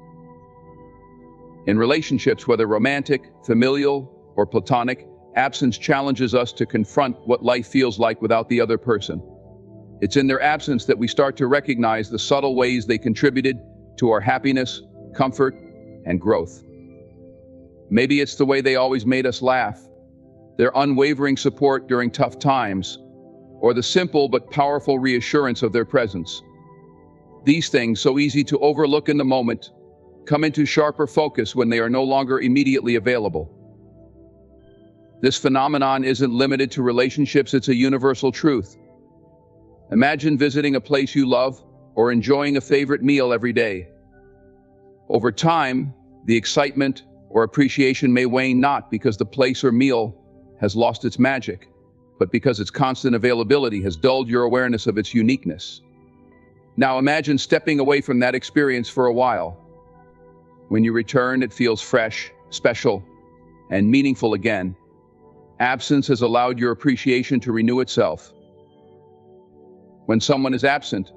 In relationships, whether romantic, familial, or platonic, absence challenges us to confront what life feels like without the other person. It's in their absence that we start to recognize the subtle ways they contributed to our happiness, comfort, and growth. Maybe it's the way they always made us laugh, their unwavering support during tough times, or the simple but powerful reassurance of their presence. These things, so easy to overlook in the moment, come into sharper focus when they are no longer immediately available. This phenomenon isn't limited to relationships, it's a universal truth. Imagine visiting a place you love or enjoying a favorite meal every day. Over time, the excitement or appreciation may wane, not because the place or meal has lost its magic, but because its constant availability has dulled your awareness of its uniqueness. Now imagine stepping away from that experience for a while. When you return, it feels fresh, special, and meaningful again. Absence has allowed your appreciation to renew itself. When someone is absent,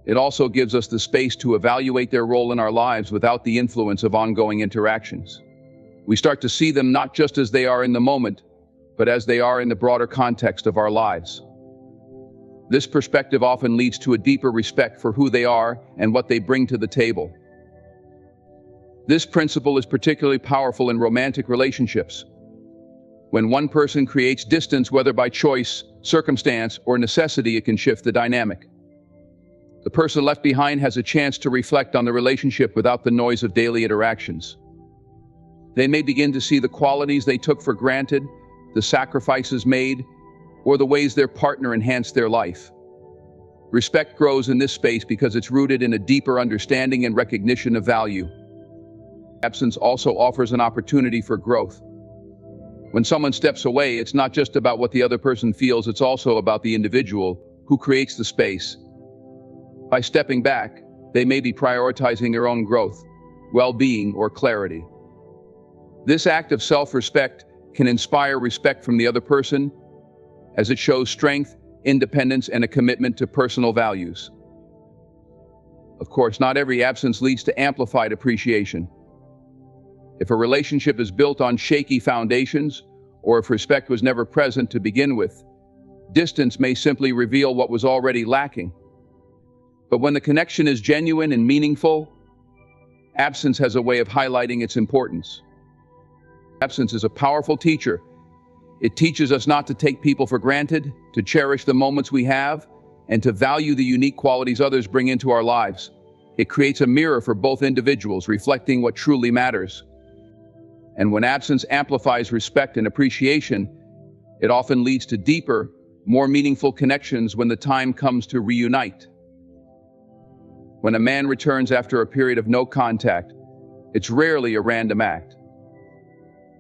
it also gives us the space to evaluate their role in our lives without the influence of ongoing interactions. We start to see them not just as they are in the moment, but as they are in the broader context of our lives. This perspective often leads to a deeper respect for who they are and what they bring to the table. This principle is particularly powerful in romantic relationships. When one person creates distance, whether by choice, circumstance, or necessity, it can shift the dynamic. The person left behind has a chance to reflect on the relationship without the noise of daily interactions. They may begin to see the qualities they took for granted, the sacrifices made, or the ways their partner enhanced their life. Respect grows in this space because it's rooted in a deeper understanding and recognition of value. Absence also offers an opportunity for growth. When someone steps away, it's not just about what the other person feels, it's also about the individual who creates the space. By stepping back, they may be prioritizing their own growth, well-being, or clarity. This act of self-respect can inspire respect from the other person, as it shows strength, independence, and a commitment to personal values. Of course, not every absence leads to amplified appreciation. If a relationship is built on shaky foundations, or if respect was never present to begin with, distance may simply reveal what was already lacking. But when the connection is genuine and meaningful, absence has a way of highlighting its importance. Absence is a powerful teacher. It teaches us not to take people for granted, to cherish the moments we have, and to value the unique qualities others bring into our lives. It creates a mirror for both individuals, reflecting what truly matters. And when absence amplifies respect and appreciation, it often leads to deeper, more meaningful connections when the time comes to reunite. When a man returns after a period of no contact, it's rarely a random act.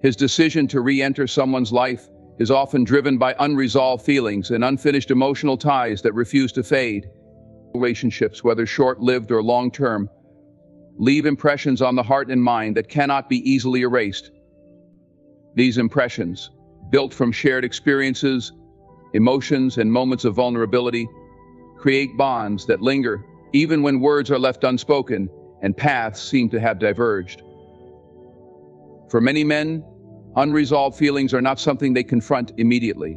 His decision to re-enter someone's life is often driven by unresolved feelings and unfinished emotional ties that refuse to fade. Relationships, whether short-lived or long-term, leave impressions on the heart and mind that cannot be easily erased. These impressions, built from shared experiences, emotions, and moments of vulnerability, create bonds that linger even when words are left unspoken and paths seem to have diverged. For many men, unresolved feelings are not something they confront immediately.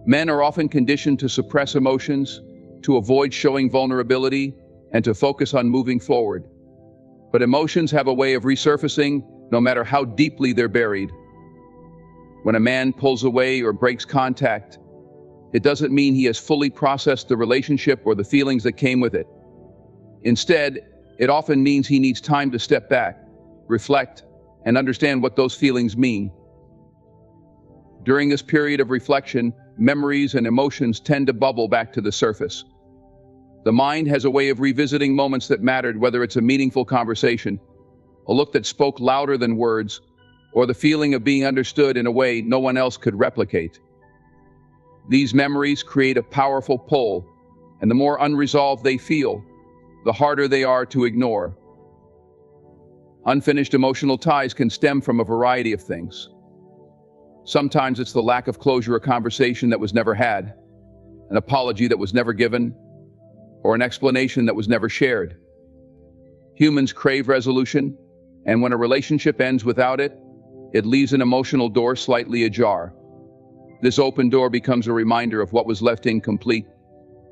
Men are often conditioned to suppress emotions, to avoid showing vulnerability, and to focus on moving forward. But emotions have a way of resurfacing, no matter how deeply they're buried. When a man pulls away or breaks contact, it doesn't mean he has fully processed the relationship or the feelings that came with it. Instead, it often means he needs time to step back, reflect, and understand what those feelings mean. During this period of reflection, memories and emotions tend to bubble back to the surface. The mind has a way of revisiting moments that mattered, whether it's a meaningful conversation, a look that spoke louder than words, or the feeling of being understood in a way no one else could replicate. These memories create a powerful pull, and the more unresolved they feel, the harder they are to ignore. Unfinished emotional ties can stem from a variety of things. Sometimes it's the lack of closure, a conversation that was never had, an apology that was never given, or an explanation that was never shared. Humans crave resolution, and when a relationship ends without it, it leaves an emotional door slightly ajar. This open door becomes a reminder of what was left incomplete,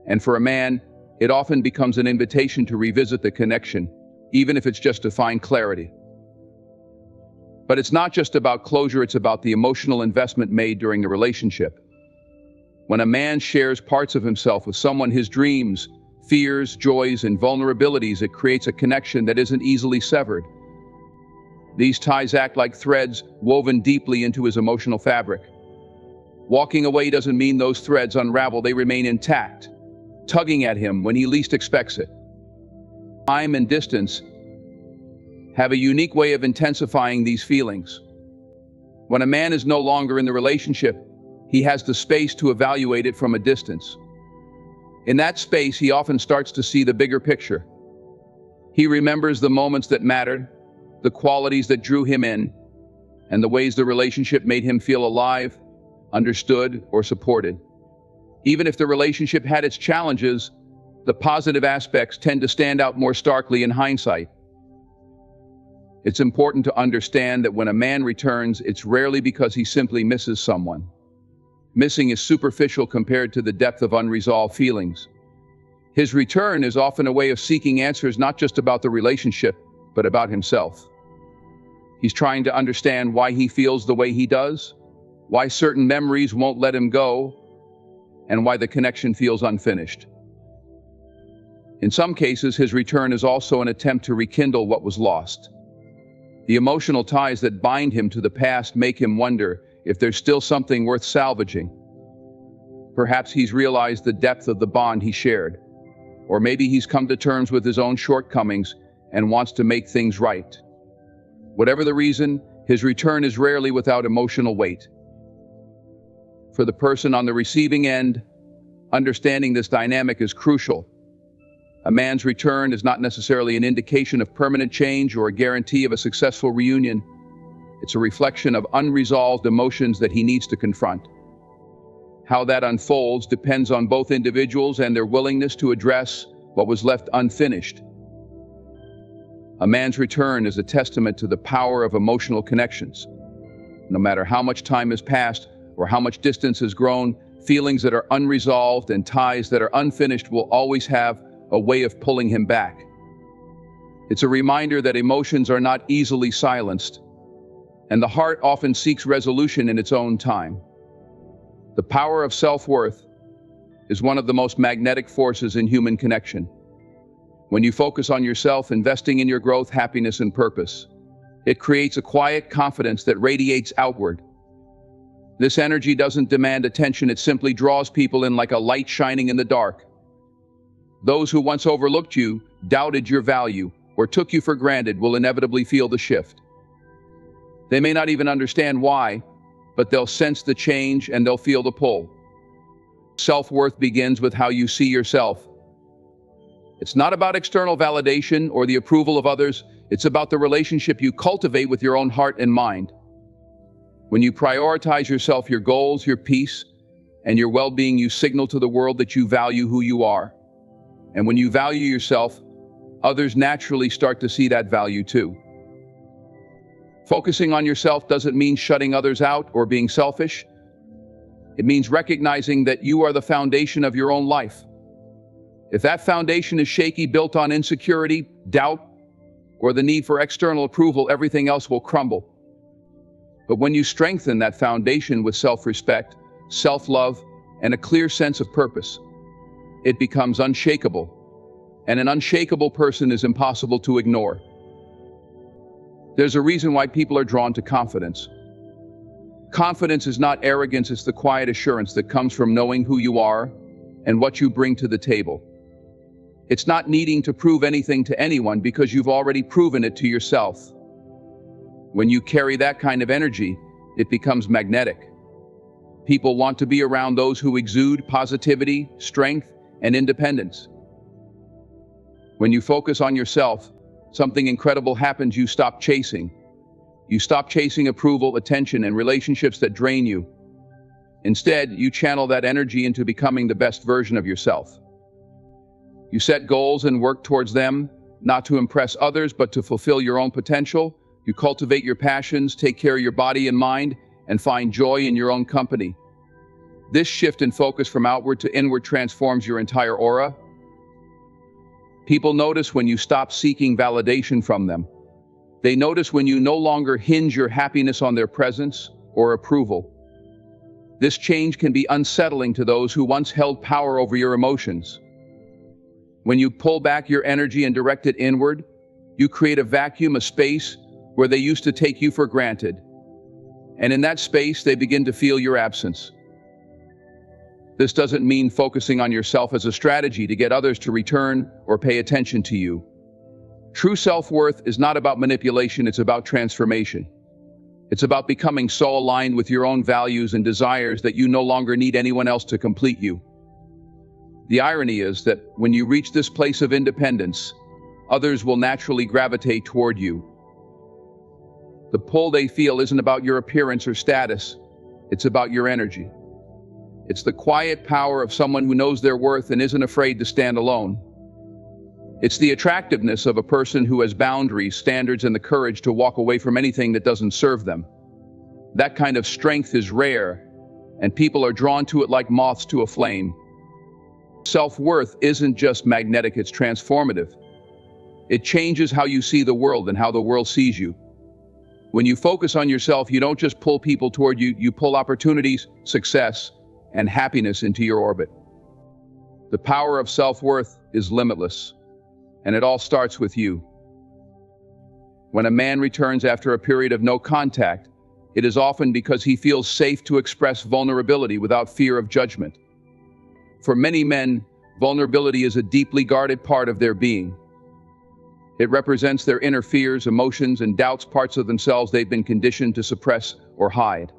and for a man, it often becomes an invitation to revisit the connection, even if it's just to find clarity. But it's not just about closure, it's about the emotional investment made during the relationship. When a man shares parts of himself with someone, his dreams, fears, joys, and vulnerabilities, it creates a connection that isn't easily severed. These ties act like threads woven deeply into his emotional fabric. Walking away doesn't mean those threads unravel, they remain intact, tugging at him when he least expects it. Time and distance have a unique way of intensifying these feelings. When a man is no longer in the relationship, he has the space to evaluate it from a distance. In that space, he often starts to see the bigger picture. He remembers the moments that mattered, the qualities that drew him in, and the ways the relationship made him feel alive, understood, or supported. Even if the relationship had its challenges, the positive aspects tend to stand out more starkly in hindsight. It's important to understand that when a man returns, it's rarely because he simply misses someone. Missing is superficial compared to the depth of unresolved feelings. His return is often a way of seeking answers not just about the relationship, but about himself. He's trying to understand why he feels the way he does, why certain memories won't let him go, and why the connection feels unfinished. In some cases, his return is also an attempt to rekindle what was lost. The emotional ties that bind him to the past make him wonder if there's still something worth salvaging. Perhaps he's realized the depth of the bond he shared, or maybe he's come to terms with his own shortcomings and wants to make things right. Whatever the reason, his return is rarely without emotional weight. For the person on the receiving end, understanding this dynamic is crucial. A man's return is not necessarily an indication of permanent change or a guarantee of a successful reunion. It's a reflection of unresolved emotions that he needs to confront. How that unfolds depends on both individuals and their willingness to address what was left unfinished. A man's return is a testament to the power of emotional connections. No matter how much time has passed or how much distance has grown, feelings that are unresolved and ties that are unfinished will always have a way of pulling him back. It's a reminder that emotions are not easily silenced, and the heart often seeks resolution in its own time. The power of self-worth is one of the most magnetic forces in human connection. When you focus on yourself, investing in your growth, happiness, and purpose, it creates a quiet confidence that radiates outward. This energy doesn't demand attention, it simply draws people in like a light shining in the dark. Those who once overlooked you, doubted your value, or took you for granted will inevitably feel the shift. They may not even understand why, but they'll sense the change and they'll feel the pull. Self-worth begins with how you see yourself. It's not about external validation or the approval of others, it's about the relationship you cultivate with your own heart and mind. When you prioritize yourself, your goals, your peace, and your well-being, you signal to the world that you value who you are. And when you value yourself, others naturally start to see that value too. Focusing on yourself doesn't mean shutting others out or being selfish. It means recognizing that you are the foundation of your own life. If that foundation is shaky, built on insecurity, doubt, or the need for external approval, everything else will crumble. But when you strengthen that foundation with self-respect, self-love, and a clear sense of purpose, it becomes unshakable. And an unshakable person is impossible to ignore. There's a reason why people are drawn to confidence. Confidence is not arrogance, it's the quiet assurance that comes from knowing who you are and what you bring to the table. It's not needing to prove anything to anyone because you've already proven it to yourself. When you carry that kind of energy, it becomes magnetic. People want to be around those who exude positivity, strength, and independence. When you focus on yourself, something incredible happens. You stop chasing. You stop chasing approval, attention, and relationships that drain you. Instead, you channel that energy into becoming the best version of yourself. You set goals and work towards them, not to impress others, but to fulfill your own potential. You cultivate your passions, take care of your body and mind, and find joy in your own company. This shift in focus from outward to inward transforms your entire aura. People notice when you stop seeking validation from them. They notice when you no longer hinge your happiness on their presence or approval. This change can be unsettling to those who once held power over your emotions. When you pull back your energy and direct it inward, you create a vacuum, a space where they used to take you for granted. And in that space, they begin to feel your absence. This doesn't mean focusing on yourself as a strategy to get others to return or pay attention to you. True self-worth is not about manipulation, it's about transformation. It's about becoming so aligned with your own values and desires that you no longer need anyone else to complete you. The irony is that when you reach this place of independence, others will naturally gravitate toward you. The pull they feel isn't about your appearance or status, it's about your energy. It's the quiet power of someone who knows their worth and isn't afraid to stand alone. It's the attractiveness of a person who has boundaries, standards, and the courage to walk away from anything that doesn't serve them. That kind of strength is rare, and people are drawn to it like moths to a flame. Self-worth isn't just magnetic, it's transformative. It changes how you see the world and how the world sees you. When you focus on yourself, you don't just pull people toward you, you pull opportunities, success, and happiness into your orbit. The power of self-worth is limitless, and it all starts with you. When a man returns after a period of no contact, it is often because he feels safe to express vulnerability without fear of judgment. For many men, vulnerability is a deeply guarded part of their being. It represents their inner fears, emotions, and doubts, parts of themselves they've been conditioned to suppress or hide.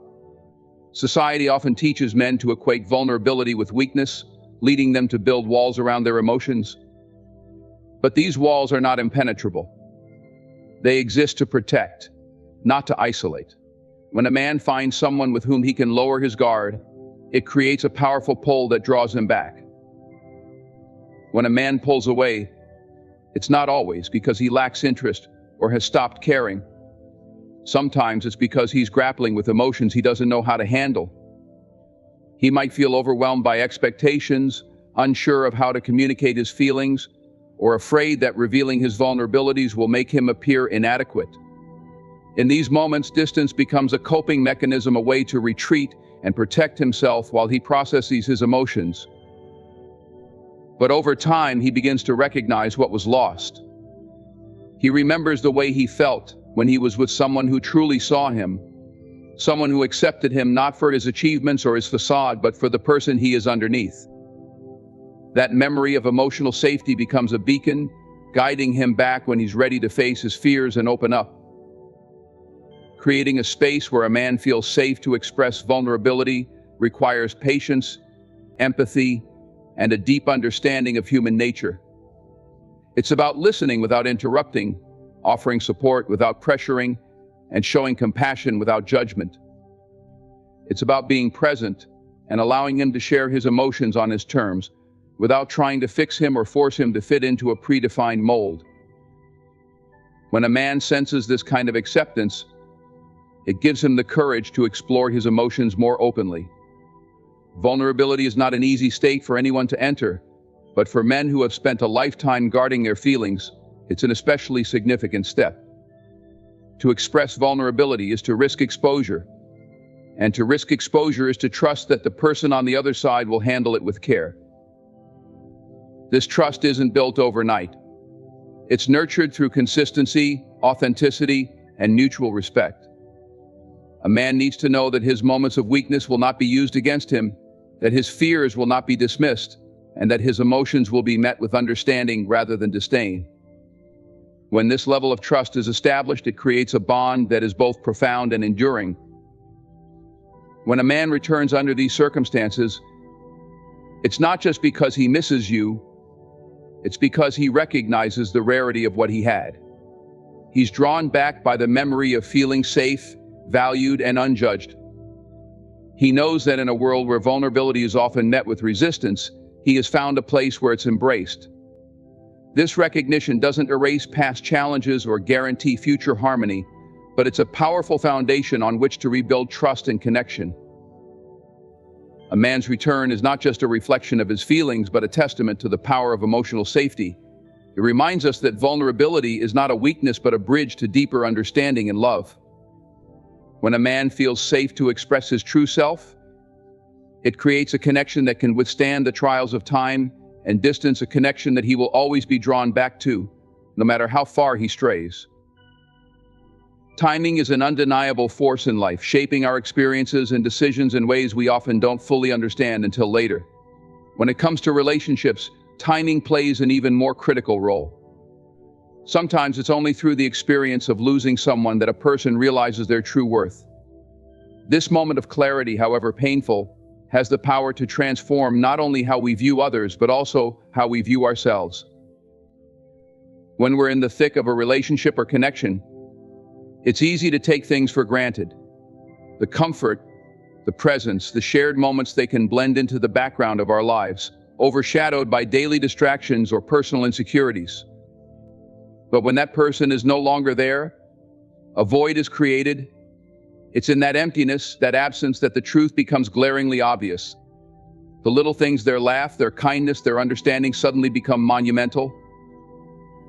Society often teaches men to equate vulnerability with weakness, leading them to build walls around their emotions. But these walls are not impenetrable. They exist to protect, not to isolate. When a man finds someone with whom he can lower his guard, it creates a powerful pull that draws him back. When a man pulls away, it's not always because he lacks interest or has stopped caring. Sometimes it's because he's grappling with emotions he doesn't know how to handle. He might feel overwhelmed by expectations, unsure of how to communicate his feelings, or afraid that revealing his vulnerabilities will make him appear inadequate. In these moments, distance becomes a coping mechanism, a way to retreat and protect himself while he processes his emotions. But over time, he begins to recognize what was lost. He remembers the way he felt when he was with someone who truly saw him, someone who accepted him not for his achievements or his facade, but for the person he is underneath. That memory of emotional safety becomes a beacon, guiding him back when he's ready to face his fears and open up. Creating a space where a man feels safe to express vulnerability requires patience, empathy, and a deep understanding of human nature. It's about listening without interrupting, offering support without pressuring, and showing compassion without judgment. It's about being present and allowing him to share his emotions on his terms, without trying to fix him or force him to fit into a predefined mold. When a man senses this kind of acceptance, it gives him the courage to explore his emotions more openly. Vulnerability is not an easy state for anyone to enter, but for men who have spent a lifetime guarding their feelings, it's an especially significant step. To express vulnerability is to risk exposure, and to risk exposure is to trust that the person on the other side will handle it with care. This trust isn't built overnight. It's nurtured through consistency, authenticity, and mutual respect. A man needs to know that his moments of weakness will not be used against him, that his fears will not be dismissed, and that his emotions will be met with understanding rather than disdain. When this level of trust is established, it creates a bond that is both profound and enduring. When a man returns under these circumstances, it's not just because he misses you, it's because he recognizes the rarity of what he had. He's drawn back by the memory of feeling safe, valued, and unjudged. He knows that in a world where vulnerability is often met with resistance, he has found a place where it's embraced. This recognition doesn't erase past challenges or guarantee future harmony, but it's a powerful foundation on which to rebuild trust and connection. A man's return is not just a reflection of his feelings, but a testament to the power of emotional safety. It reminds us that vulnerability is not a weakness, but a bridge to deeper understanding and love. When a man feels safe to express his true self, It creates a connection that can withstand the trials of time and distance, a connection that he will always be drawn back to, no matter how far he strays. Timing is an undeniable force in life, shaping our experiences and decisions in ways we often don't fully understand until later. When it comes to relationships, timing plays an even more critical role. Sometimes it's only through the experience of losing someone that a person realizes their true worth. This moment of clarity, however painful, has the power to transform not only how we view others, but also how we view ourselves. When we're in the thick of a relationship or connection, it's easy to take things for granted. The comfort, the presence, the shared moments, they can blend into the background of our lives, overshadowed by daily distractions or personal insecurities. But when that person is no longer there, a void is created. It's in that emptiness, that absence, that the truth becomes glaringly obvious. The little things, their laugh, their kindness, their understanding, suddenly become monumental.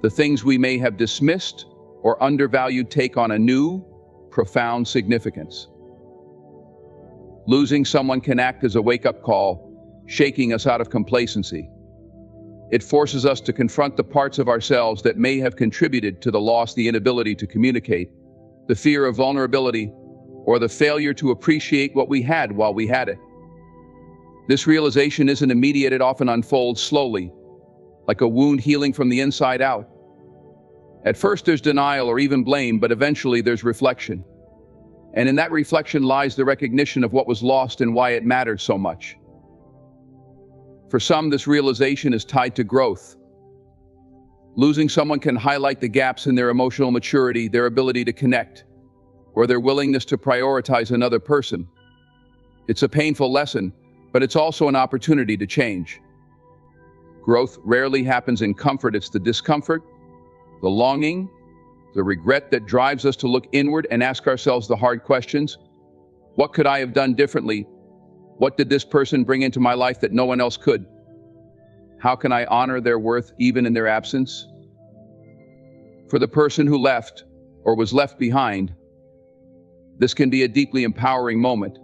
The things we may have dismissed or undervalued take on a new, profound significance. Losing someone can act as a wake-up call, shaking us out of complacency. It forces us to confront the parts of ourselves that may have contributed to the loss, the inability to communicate, the fear of vulnerability, or the failure to appreciate what we had while we had it. This realization isn't immediate, it often unfolds slowly, like a wound healing from the inside out. At first there's denial or even blame, but eventually there's reflection. And in that reflection lies the recognition of what was lost and why it matters so much. For some, this realization is tied to growth. Losing someone can highlight the gaps in their emotional maturity, their ability to connect, or their willingness to prioritize another person. It's a painful lesson, but it's also an opportunity to change. Growth rarely happens in comfort. It's the discomfort, the longing, the regret that drives us to look inward and ask ourselves the hard questions. What could I have done differently? What did this person bring into my life that no one else could? How can I honor their worth even in their absence? For the person who left or was left behind, this can be a deeply empowering moment.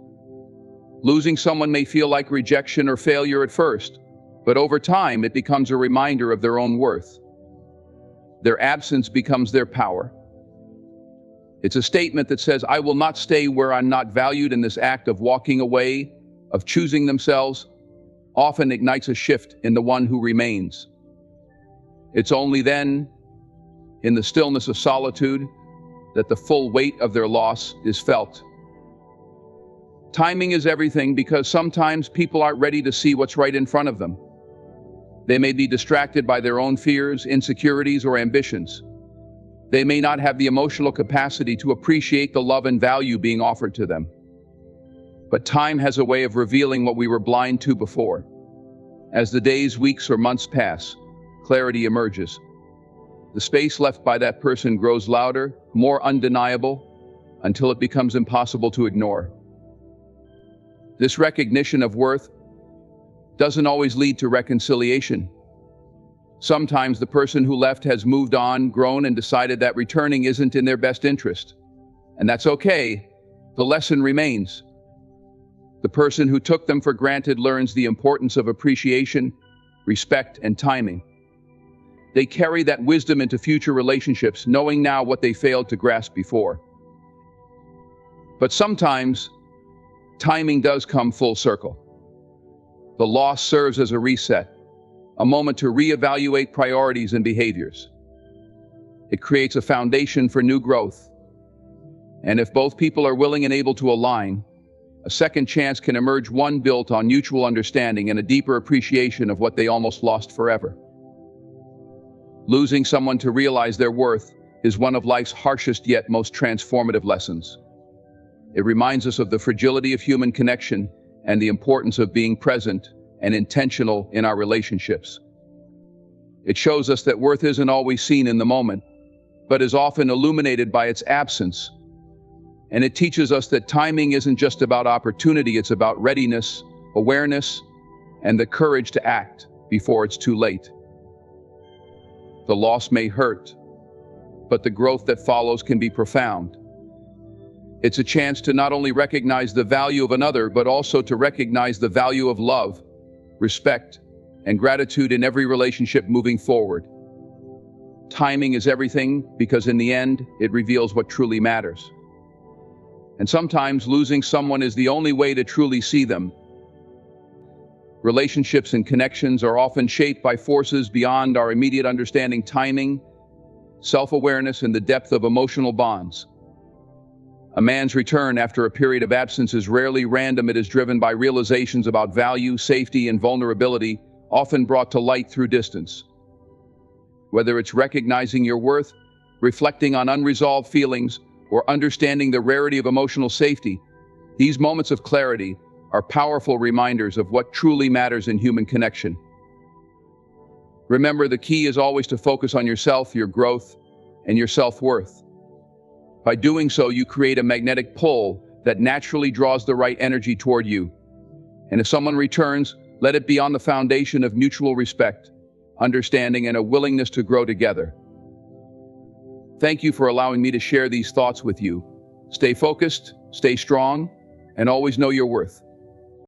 Losing someone may feel like rejection or failure at first, but over time it becomes a reminder of their own worth. Their absence becomes their power. It's a statement that says, I will not stay where I'm not valued, and this act of walking away, of choosing themselves, often ignites a shift in the one who remains. It's only then, in the stillness of solitude, that the full weight of their loss is felt. Timing is everything, because sometimes people aren't ready to see what's right in front of them. They may be distracted by their own fears, insecurities, or ambitions. They may not have the emotional capacity to appreciate the love and value being offered to them. But time has a way of revealing what we were blind to before. As the days, weeks, or months pass, clarity emerges. The space left by that person grows louder, more undeniable, until it becomes impossible to ignore. This recognition of worth doesn't always lead to reconciliation. Sometimes the person who left has moved on, grown, and decided that returning isn't in their best interest. And that's okay. The lesson remains. The person who took them for granted learns the importance of appreciation, respect, and timing. They carry that wisdom into future relationships, knowing now what they failed to grasp before. But sometimes, timing does come full circle. The loss serves as a reset, a moment to reevaluate priorities and behaviors. It creates a foundation for new growth. And if both people are willing and able to align, a second chance can emerge, one built on mutual understanding and a deeper appreciation of what they almost lost forever. Losing someone to realize their worth is one of life's harshest yet most transformative lessons. It reminds us of the fragility of human connection and the importance of being present and intentional in our relationships. It shows us that worth isn't always seen in the moment, but is often illuminated by its absence. And it teaches us that timing isn't just about opportunity, it's about readiness, awareness, and the courage to act before it's too late. The loss may hurt, but the growth that follows can be profound. It's a chance to not only recognize the value of another, but also to recognize the value of love, respect, and gratitude in every relationship moving forward. Timing is everything because in the end, it reveals what truly matters. And sometimes losing someone is the only way to truly see them. Relationships and connections are often shaped by forces beyond our immediate understanding. Timing, self-awareness, and the depth of emotional bonds. A man's return after a period of absence is rarely random. It is driven by realizations about value, safety, and vulnerability, often brought to light through distance. Whether it's recognizing your worth, reflecting on unresolved feelings, or understanding the rarity of emotional safety, these moments of clarity are powerful reminders of what truly matters in human connection. Remember, the key is always to focus on yourself, your growth, and your self-worth. By doing so, you create a magnetic pull that naturally draws the right energy toward you. And if someone returns, let it be on the foundation of mutual respect, understanding, and a willingness to grow together. Thank you for allowing me to share these thoughts with you. Stay focused, stay strong, and always know your worth.